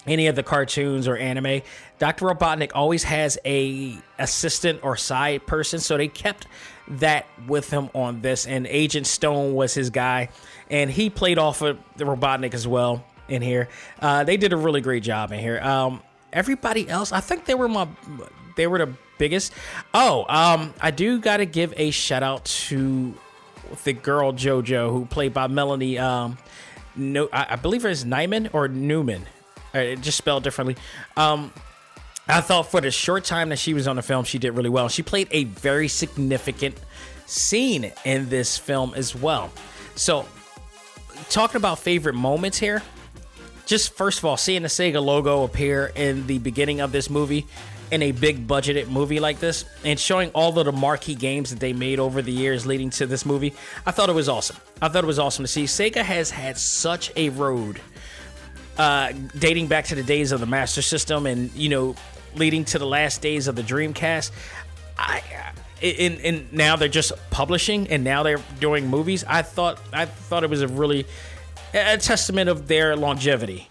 any of the cartoons or anime, Dr. Robotnik always has a assistant or side person, so they kept that with him on this, and Agent Stone was his guy, and he played off of the Robotnik as well in here. They did a really great job in here. Everybody else, I think they were the biggest. I do got to give a shout out to the girl JoJo, who played by Melanie. I believe it's Nyman or Newman, just spelled differently. I thought for the short time that she was on the film, she did really well. She played a very significant scene in this film as well. So, talking about favorite moments here, just first of all, seeing the Sega logo appear in the beginning of this movie in a big budgeted movie like this, and showing all of the marquee games that they made over the years leading to this movie, I thought it was awesome. I thought it was awesome to see. Sega has had such a road dating back to the days of the Master System and, leading to the last days of the Dreamcast. And now they're just publishing, and now they're doing movies. I thought it was a testament of their longevity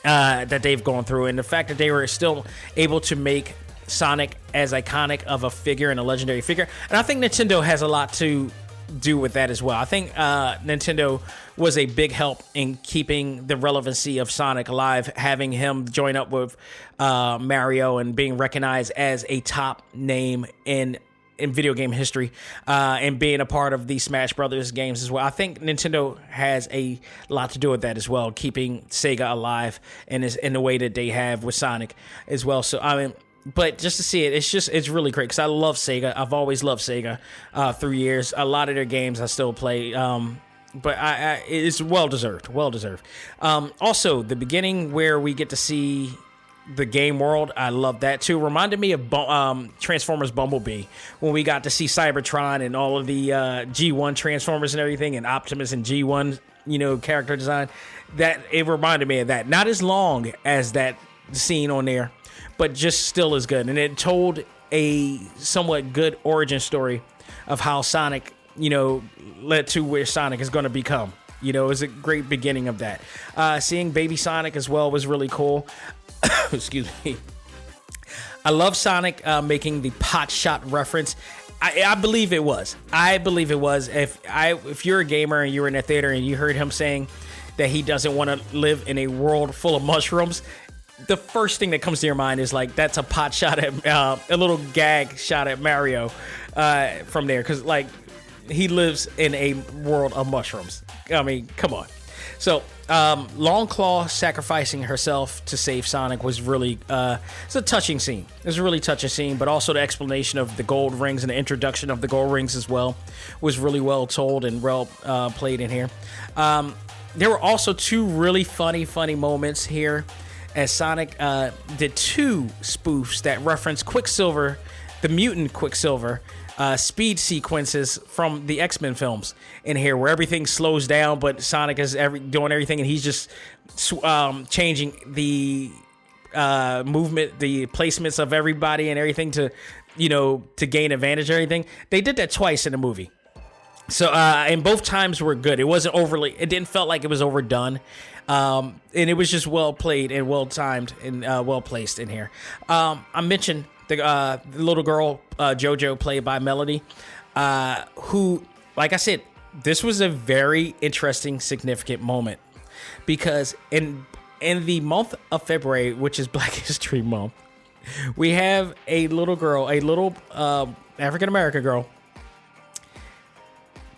that they've gone through, and the fact that they were still able to make Sonic as iconic of a figure and a legendary figure. And I think Nintendo has a lot to do with that as well. I think Nintendo was a big help in keeping the relevancy of Sonic alive, having him join up with Mario and being recognized as a top name in video game history, and being a part of the Smash Brothers games as well. I think Nintendo has a lot to do with that as well, keeping Sega alive in the way that they have with Sonic as well. So But just to see it, it's really great because I love Sega. I've always loved Sega through years. A lot of their games I still play. But it's well deserved. Also, the beginning where we get to see the game world, I love that too. Reminded me of Transformers Bumblebee when we got to see Cybertron and all of the G1 Transformers and everything, and Optimus and G1, character design. That it reminded me of that. Not as long as that scene on there, but just still as good. And it told a somewhat good origin story of how Sonic, led to where Sonic is going to become. It was a great beginning of that. Seeing Baby Sonic as well was really cool. Excuse me. I love Sonic making the pot shot reference. I believe it was. If you're a gamer and you were in a theater and you heard him saying that he doesn't want to live in a world full of mushrooms, the first thing that comes to your mind is like, that's a pot shot at a little gag shot at Mario from there, because like he lives in a world of mushrooms. I mean, come on. So Longclaw sacrificing herself to save Sonic was really it's a touching scene. It was a really touching scene, but also the explanation of the gold rings and the introduction of the gold rings as well was really well told and well played in here. There were also two really funny moments here as Sonic did two spoofs that reference Quicksilver, the mutant Quicksilver, speed sequences from the X-Men films in here, where everything slows down, but Sonic is doing everything, and he's just changing the movement, the placements of everybody and everything to gain advantage or everything. They did that twice in the movie. So, and both times were good. It wasn't it didn't felt like it was overdone. And it was just well played and well timed and well placed in here. I mentioned the little girl, JoJo, played by Melody, who, like I said, this was a very interesting, significant moment because in the month of February, which is Black History Month, we have a little girl, a little African-American girl,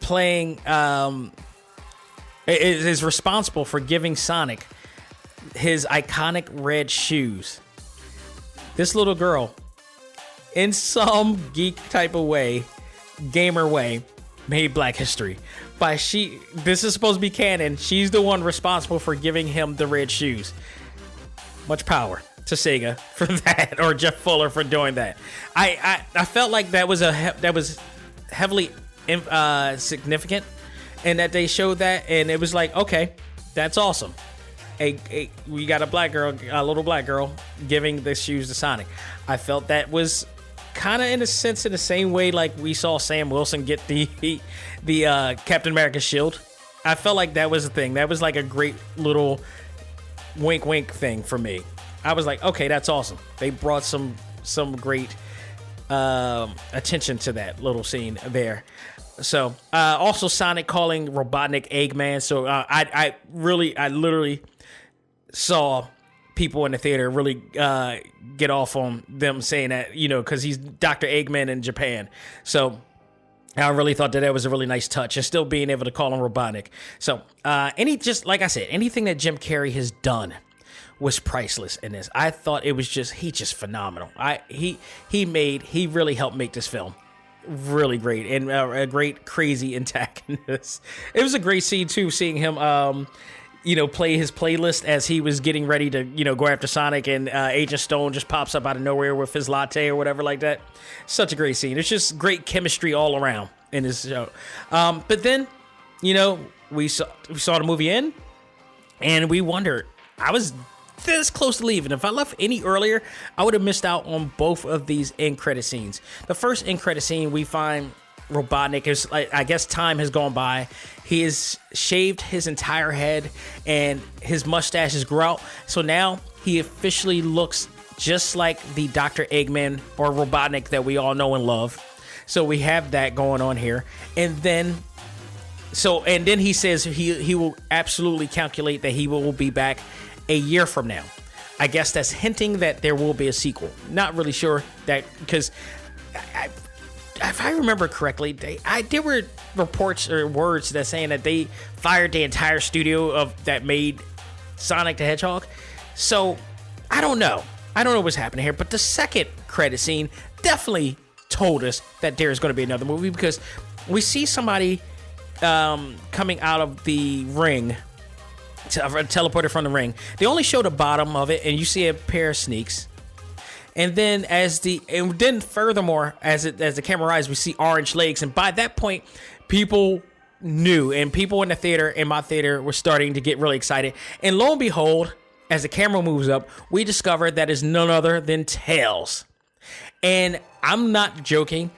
playing is responsible for giving Sonic his iconic red shoes. This little girl, in some geek type of way, gamer way, made Black history. This is supposed to be canon. She's the one responsible for giving him the red shoes. Much power to Sega for that, or Jeff Fuller for doing that. I felt like that was heavily significant, and that they showed that, and it was like, okay, that's awesome. We got a little black girl giving the shoes to Sonic. I felt that was kind of in a sense in the same way like we saw Sam Wilson get the Captain America shield. I felt like that was a thing. That was like a great little wink thing for me. I was like, okay, that's awesome. They brought some great attention to that little scene there. So also Sonic calling Robotnik Eggman. So I literally saw people in the theater really get off on them saying that, because he's Dr. Eggman in Japan. So I really thought that was a really nice touch, and still being able to call him Robotnik. So just like I said, anything that Jim Carrey has done was priceless in this. I thought it was he's just phenomenal. He really helped make this film really great, and a great crazy antagonist. It was a great scene too, seeing him play his playlist as he was getting ready to go after Sonic, and Agent Stone just pops up out of nowhere with his latte or whatever like that. Such a great scene. It's just great chemistry all around in this show. But then we saw the movie end, and we wondered, I was this close to leaving. If I left any earlier, I would have missed out on both of these end credit scenes. The first end credit scene, we find Robotnik is, I guess time has gone by. He has shaved his entire head and his mustache is grew out. So now he officially looks just like the Dr. Eggman or Robotnik that we all know and love. So we have that going on here. And then he says he will absolutely calculate that he will be back a year from now. I guess that's hinting that there will be a sequel. Not really sure that, because if I remember correctly, there were reports or words that saying that they fired the entire studio that made Sonic the Hedgehog. So I don't know. I don't know what's happening here, but the second credit scene definitely told us that there's going to be another movie, because we see somebody coming out of the ring, teleported from the ring. They only show the bottom of it, and you see a pair of sneaks. And then furthermore, as the camera rises, we see orange legs, and by that point, people knew, and people in the theater, in my theater, were starting to get really excited. And lo and behold, as the camera moves up, we discover that is none other than Tails. And I'm not joking.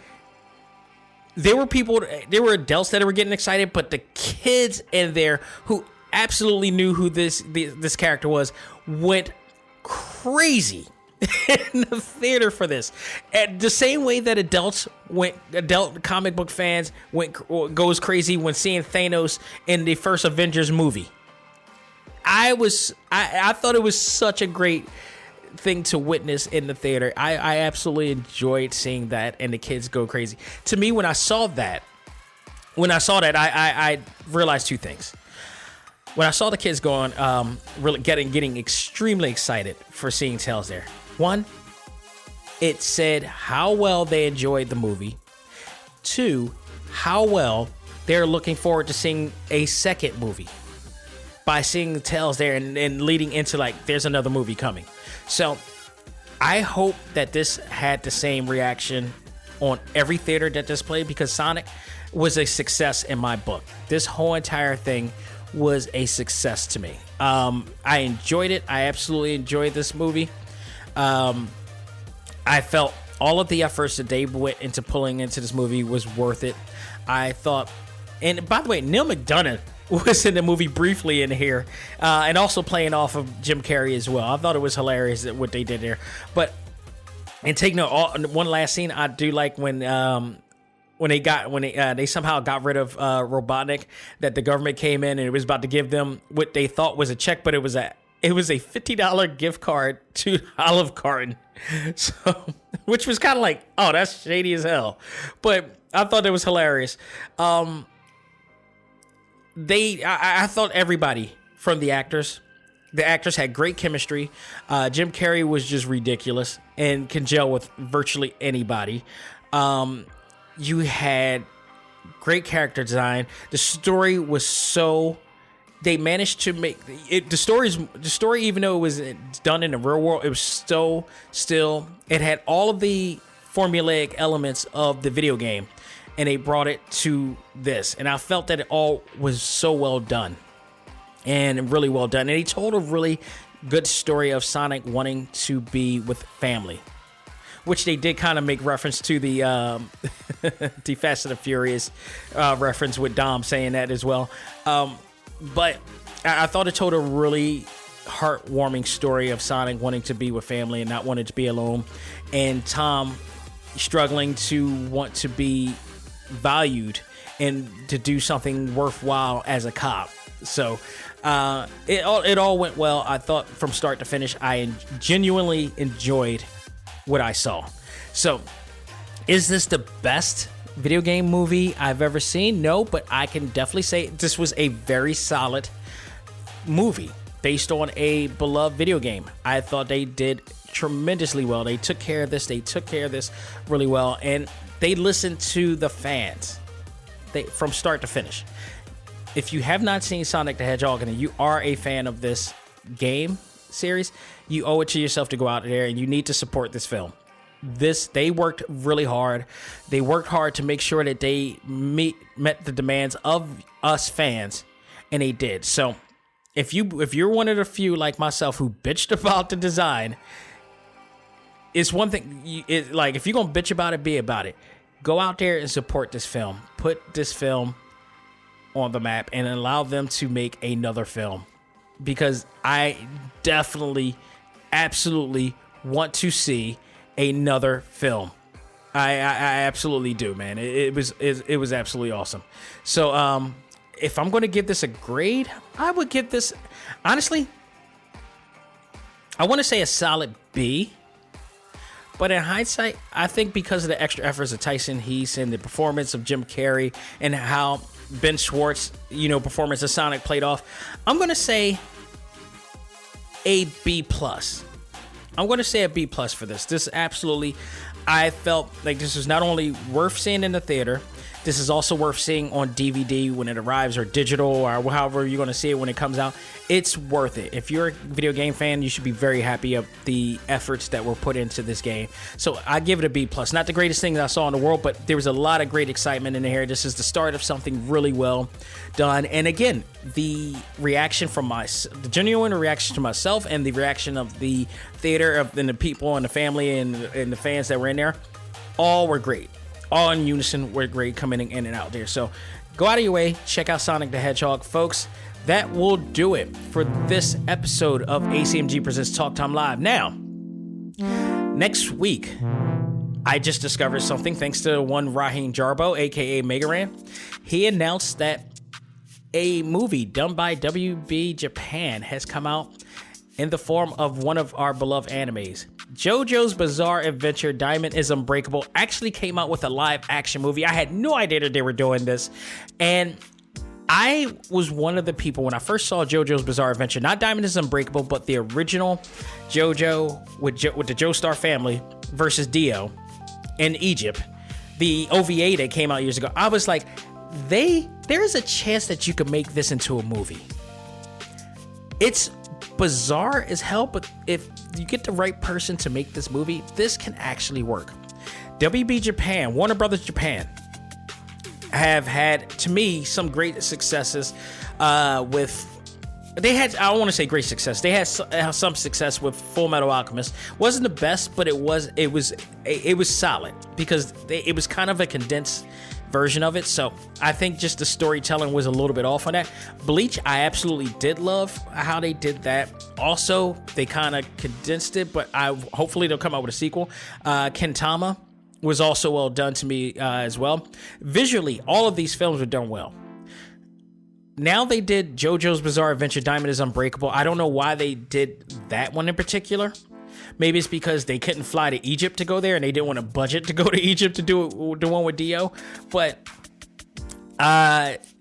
There were adults that were getting excited, but the kids in there who absolutely knew who this character was went crazy in the theater for this. And the same way that adult comic book fans goes crazy when seeing Thanos in the first Avengers movie. I thought it was such a great thing to witness in the theater. I absolutely enjoyed seeing that, and the kids go crazy. To me, when I saw that, I realized two things. When I saw the kids going, really getting extremely excited for seeing Tails there. One, it said how well they enjoyed the movie. Two, how well they're looking forward to seeing a second movie by seeing Tails there and leading into, like, there's another movie coming. So I hope that this had the same reaction on every theater that this played, because Sonic was a success in my book. This whole entire thing was a success to me. I enjoyed it. I absolutely enjoyed this movie. I felt all of the efforts that they went into pulling into this movie was worth it. I thought, and by the way, Neil McDonough was in the movie briefly in here, and also playing off of Jim Carrey as well. I thought it was hilarious what they did there. But, and take note, one last scene I do like when they somehow got rid of Robotnik, that the government came in and it was about to give them what they thought was a check, but it was a $50 gift card to Olive Garden. So, which was kind of like, oh, that's shady as hell. But I thought it was hilarious. I thought everybody from the actors had great chemistry. Jim Carrey was just ridiculous and can gel with virtually anybody. You had great character design. The story was they managed to make it. The story, even though it was done in the real world, it was still it had all of the formulaic elements of the video game, and they brought it to this. And I felt that it all was so well done, and really well done. And he told a really good story of Sonic wanting to be with family, which they did kind of make reference to the the Fast and the Furious reference, with Dom saying that as well. But I thought it told a really heartwarming story of Sonic wanting to be with family and not wanting to be alone, and Tom struggling to want to be valued and to do something worthwhile as a cop. So it all went well. I thought from start to finish, I genuinely enjoyed what I saw. So, is this the best video game movie I've ever seen? No, but I can definitely say this was a very solid movie based on a beloved video game. I thought they did tremendously well. They took care of this. They took care of this really well, and they listened to the fans. From start to finish. If you have not seen Sonic the Hedgehog and you are a fan of this game series, you owe it to yourself to go out there and you need to support this film. They worked really hard. They worked hard to make sure that they met the demands of us fans, and they did. So if you're one of the few like myself who bitched about the design, it's one thing. Like, if you're gonna bitch about it, be about it. Go out there and support this film. Put this film on the map and allow them to make another film, because I definitely, absolutely want to see another film. I absolutely do, man. It was absolutely awesome. So if I'm going to give this a grade, I would give this, honestly, I want to say a solid B. But in hindsight, I think because of the extra efforts of Tyson Heese and the performance of Jim Carrey and how Ben Schwartz, performance of Sonic played off, I'm going to say a B+. I'm going to say a B plus for this. This absolutely, I felt like this is not only worth seeing in the theater, this is also worth seeing on DVD when it arrives, or digital, or however you're going to see it when it comes out. It's worth it. If you're a video game fan, you should be very happy of the efforts that were put into this game. So I give it a B plus. Not the greatest thing that I saw in the world, but there was a lot of great excitement in here. This is the start of something really well done. And again, the reaction from the genuine reaction to myself, and the reaction of the theater, and the people and the family and the fans that were in there, all were great. All in unison were great, coming in and out there. So go out of your way, check out Sonic the Hedgehog, folks. That will do it for this episode of A.C.M.G. Presents Talk Time Live. Now, next week, I just discovered something thanks to one Raheem Jarbo, aka Megaran. He announced that a movie done by WB Japan has come out in the form of one of our beloved animes. JoJo's Bizarre Adventure Diamond is Unbreakable actually came out with a live action movie. I had no idea that they were doing this. And I was one of the people when I first saw JoJo's Bizarre Adventure, not Diamond is Unbreakable, but the original JoJo with the Joestar family versus Dio in Egypt, the OVA that came out years ago. I was like, there is a chance that you could make this into a movie. It's bizarre as hell, but if you get the right person to make this movie, this can actually work. WB Japan, Warner Brothers Japan, have had, to me, some great successes with. They had, I don't want to say great success. They had some success with Full Metal Alchemist. Wasn't the best, but it was solid, because it was kind of a condensed version of it. So I think just the storytelling was a little bit off on that. Bleach, I absolutely did love how they did that. Also, they kind of condensed it, but hopefully they'll come out with a sequel. Kentama was also well done to me as well. Visually, all of these films were done well. Now they did JoJo's Bizarre Adventure Diamond is Unbreakable. I don't know why they did that one in particular. Maybe it's because they couldn't fly to Egypt to go there, and they didn't want a budget to go to Egypt to do the one with Dio. But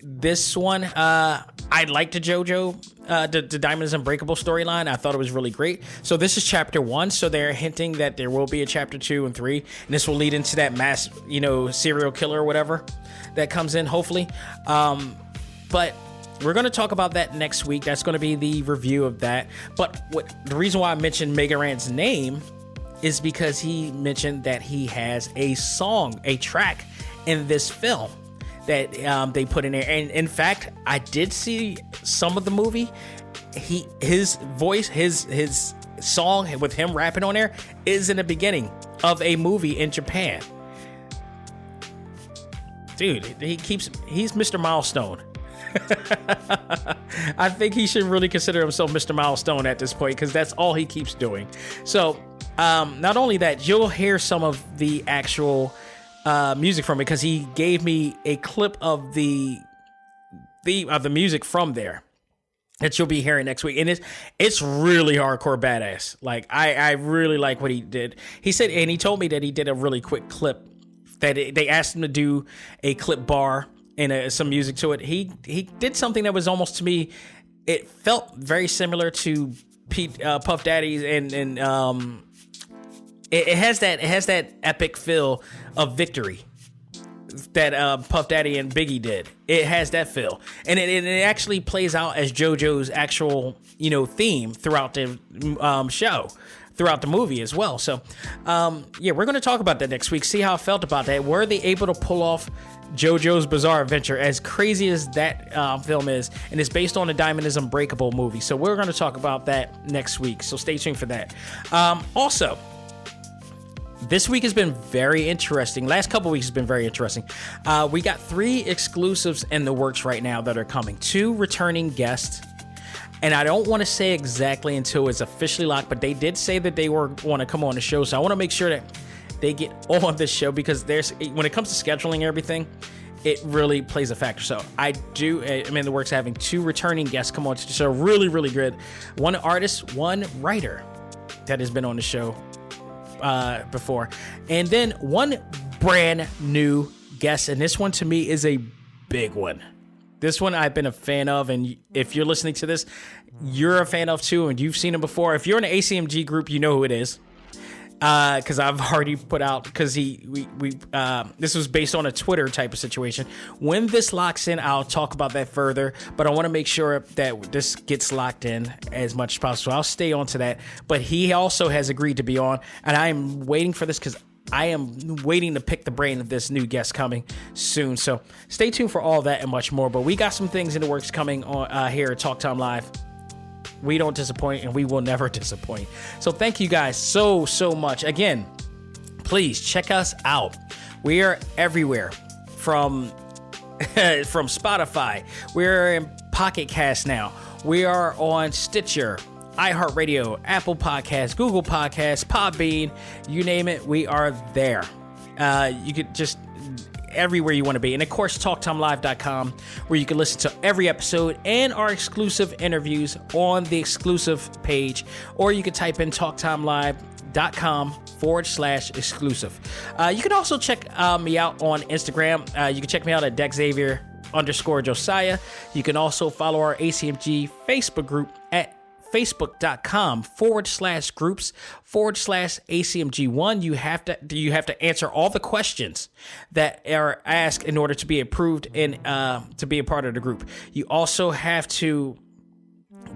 this one, I liked the JoJo, the Diamond is Unbreakable storyline. I thought it was really great. So this is chapter 1. So they're hinting that there will be a chapter 2 and 3, and this will lead into that mass, serial killer or whatever that comes in, hopefully. But we're going to talk about that next week. That's going to be the review of that. But the reason why I mentioned Megaran's name is because he mentioned that he has a track in this film that they put in there. And in fact, I did see some of the movie. His voice, his song with him rapping on there is in the beginning of a movie in Japan. Dude, he's Mr. Milestone. I think he should really consider himself Mr. Milestone at this point, because that's all he keeps doing. So not only that, you'll hear some of the actual music from it, because he gave me a clip of the music from there that you'll be hearing next week, and it's really hardcore badass. Like I really like what he did. He said, and he told me that he did a really quick clip, that they asked him to do a clip bar and some music to it. He did something that was almost, to me, it felt very similar to Puff Daddy's, and it has that epic feel of Victory that Puff Daddy and Biggie did. It has that feel, and it actually plays out as JoJo's actual theme throughout the show, throughout the movie as well. So we're going to talk about that next week, see how I felt about that. Were they able to pull off JoJo's Bizarre Adventure, as crazy as that film is, and it's based on the Diamond is Unbreakable movie? So we're going to talk about that next week, so stay tuned for that. Also, this week has been very interesting. Last couple weeks has been very interesting. We got 3 exclusives in the works right now that are coming. 2 returning guests, and I don't want to say exactly until it's officially locked, but they did say that they want to come on the show, so I want to make sure that they get on this show, because when it comes to scheduling and everything, it really plays a factor. So I'm in the works having 2 returning guests come on to the show. Really, really good. One artist, one writer that has been on the show before, and then one brand new guest, and this one to me is a big one. This one I've been a fan of, and if you're listening to this, you're a fan of too, and you've seen him before. If you're in an A.C.M.G group, you know who it is. Because I've already put out, because this was based on a Twitter type of situation. When this locks in, I'll talk about that further, but I want to make sure that this gets locked in as much as possible. I'll stay on to that, but he also has agreed to be on, and I am waiting for this because I am waiting to pick the brain of this new guest coming soon. So stay tuned for all that and much more, but we got some things in the works coming on here at Talk Time Live. We don't disappoint, and we will never disappoint. So thank you guys so much. Again, please check us out. We are everywhere from Spotify. We're in Pocket Cast now. We are on Stitcher, iHeartRadio, Apple Podcasts, Google Podcasts, Podbean, you name it, we are there. You could just everywhere you want to be. And of course, TalkTimeLive.com, where you can listen to every episode and our exclusive interviews on the exclusive page, or you can type in TalkTimeLive.com/exclusive. You can also check me out on Instagram. You can check me out at DexXavier_Josiah. You can also follow our A.C.M.G Facebook group at facebook.com/groups/ACMG1. You have to answer all the questions that are asked in order to be approved and to be a part of the group. You also have to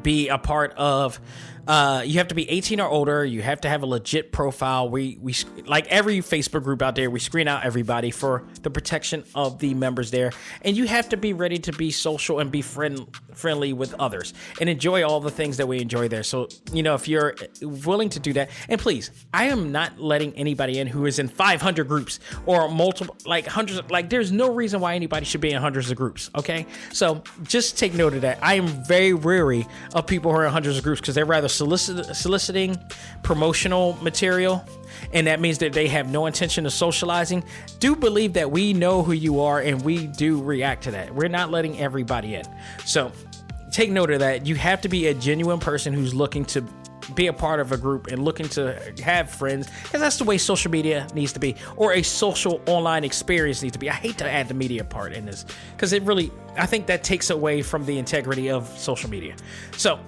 be a part of you have to be 18 or older. You have to have a legit profile. We like every Facebook group out there, we screen out everybody for the protection of the members there. And you have to be ready to be social and be friendly with others and enjoy all the things that we enjoy there. So, if you're willing to do that, and please, I am not letting anybody in who is in 500 groups or multiple, like hundreds, like there's no reason why anybody should be in hundreds of groups. Okay. So just take note of that. I am very wary of people who are in hundreds of groups because they're rather soliciting promotional material, and that means that they have no intention of socializing. Do believe that we know who you are, and we do react to that. We're not letting everybody in. So take note of that. You have to be a genuine person who's looking to be a part of a group and looking to have friends, because that's the way social media needs to be, or a social online experience needs to be. I hate to add the media part in this because I think that takes away from the integrity of social media. So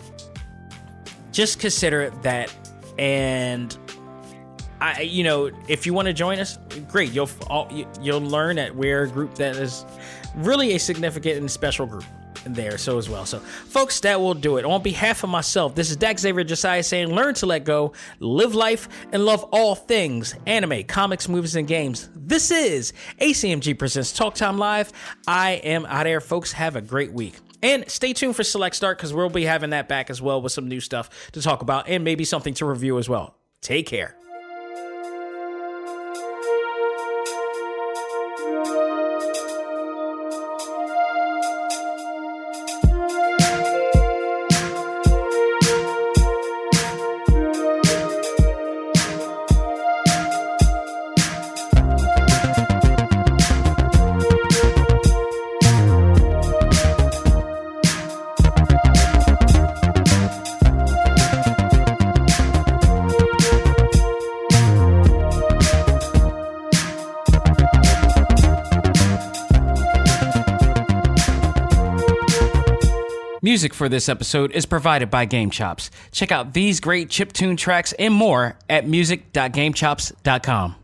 just consider that, and if you want to join us, great. You'll learn that we're a group that is really a significant and special group there. So as well. So, folks, that will do it. On behalf of myself, this is Dex Xavier Josiah saying, learn to let go, live life, and love all things anime, comics, movies, and games. This is A.C.M.G. Presents Talk Time Live. I am out of here, folks. Have a great week. And stay tuned for Select Start, because we'll be having that back as well with some new stuff to talk about and maybe something to review as well. Take care. Music for this episode is provided by Game Chops. Check out these great chiptune tracks and more at music.gamechops.com.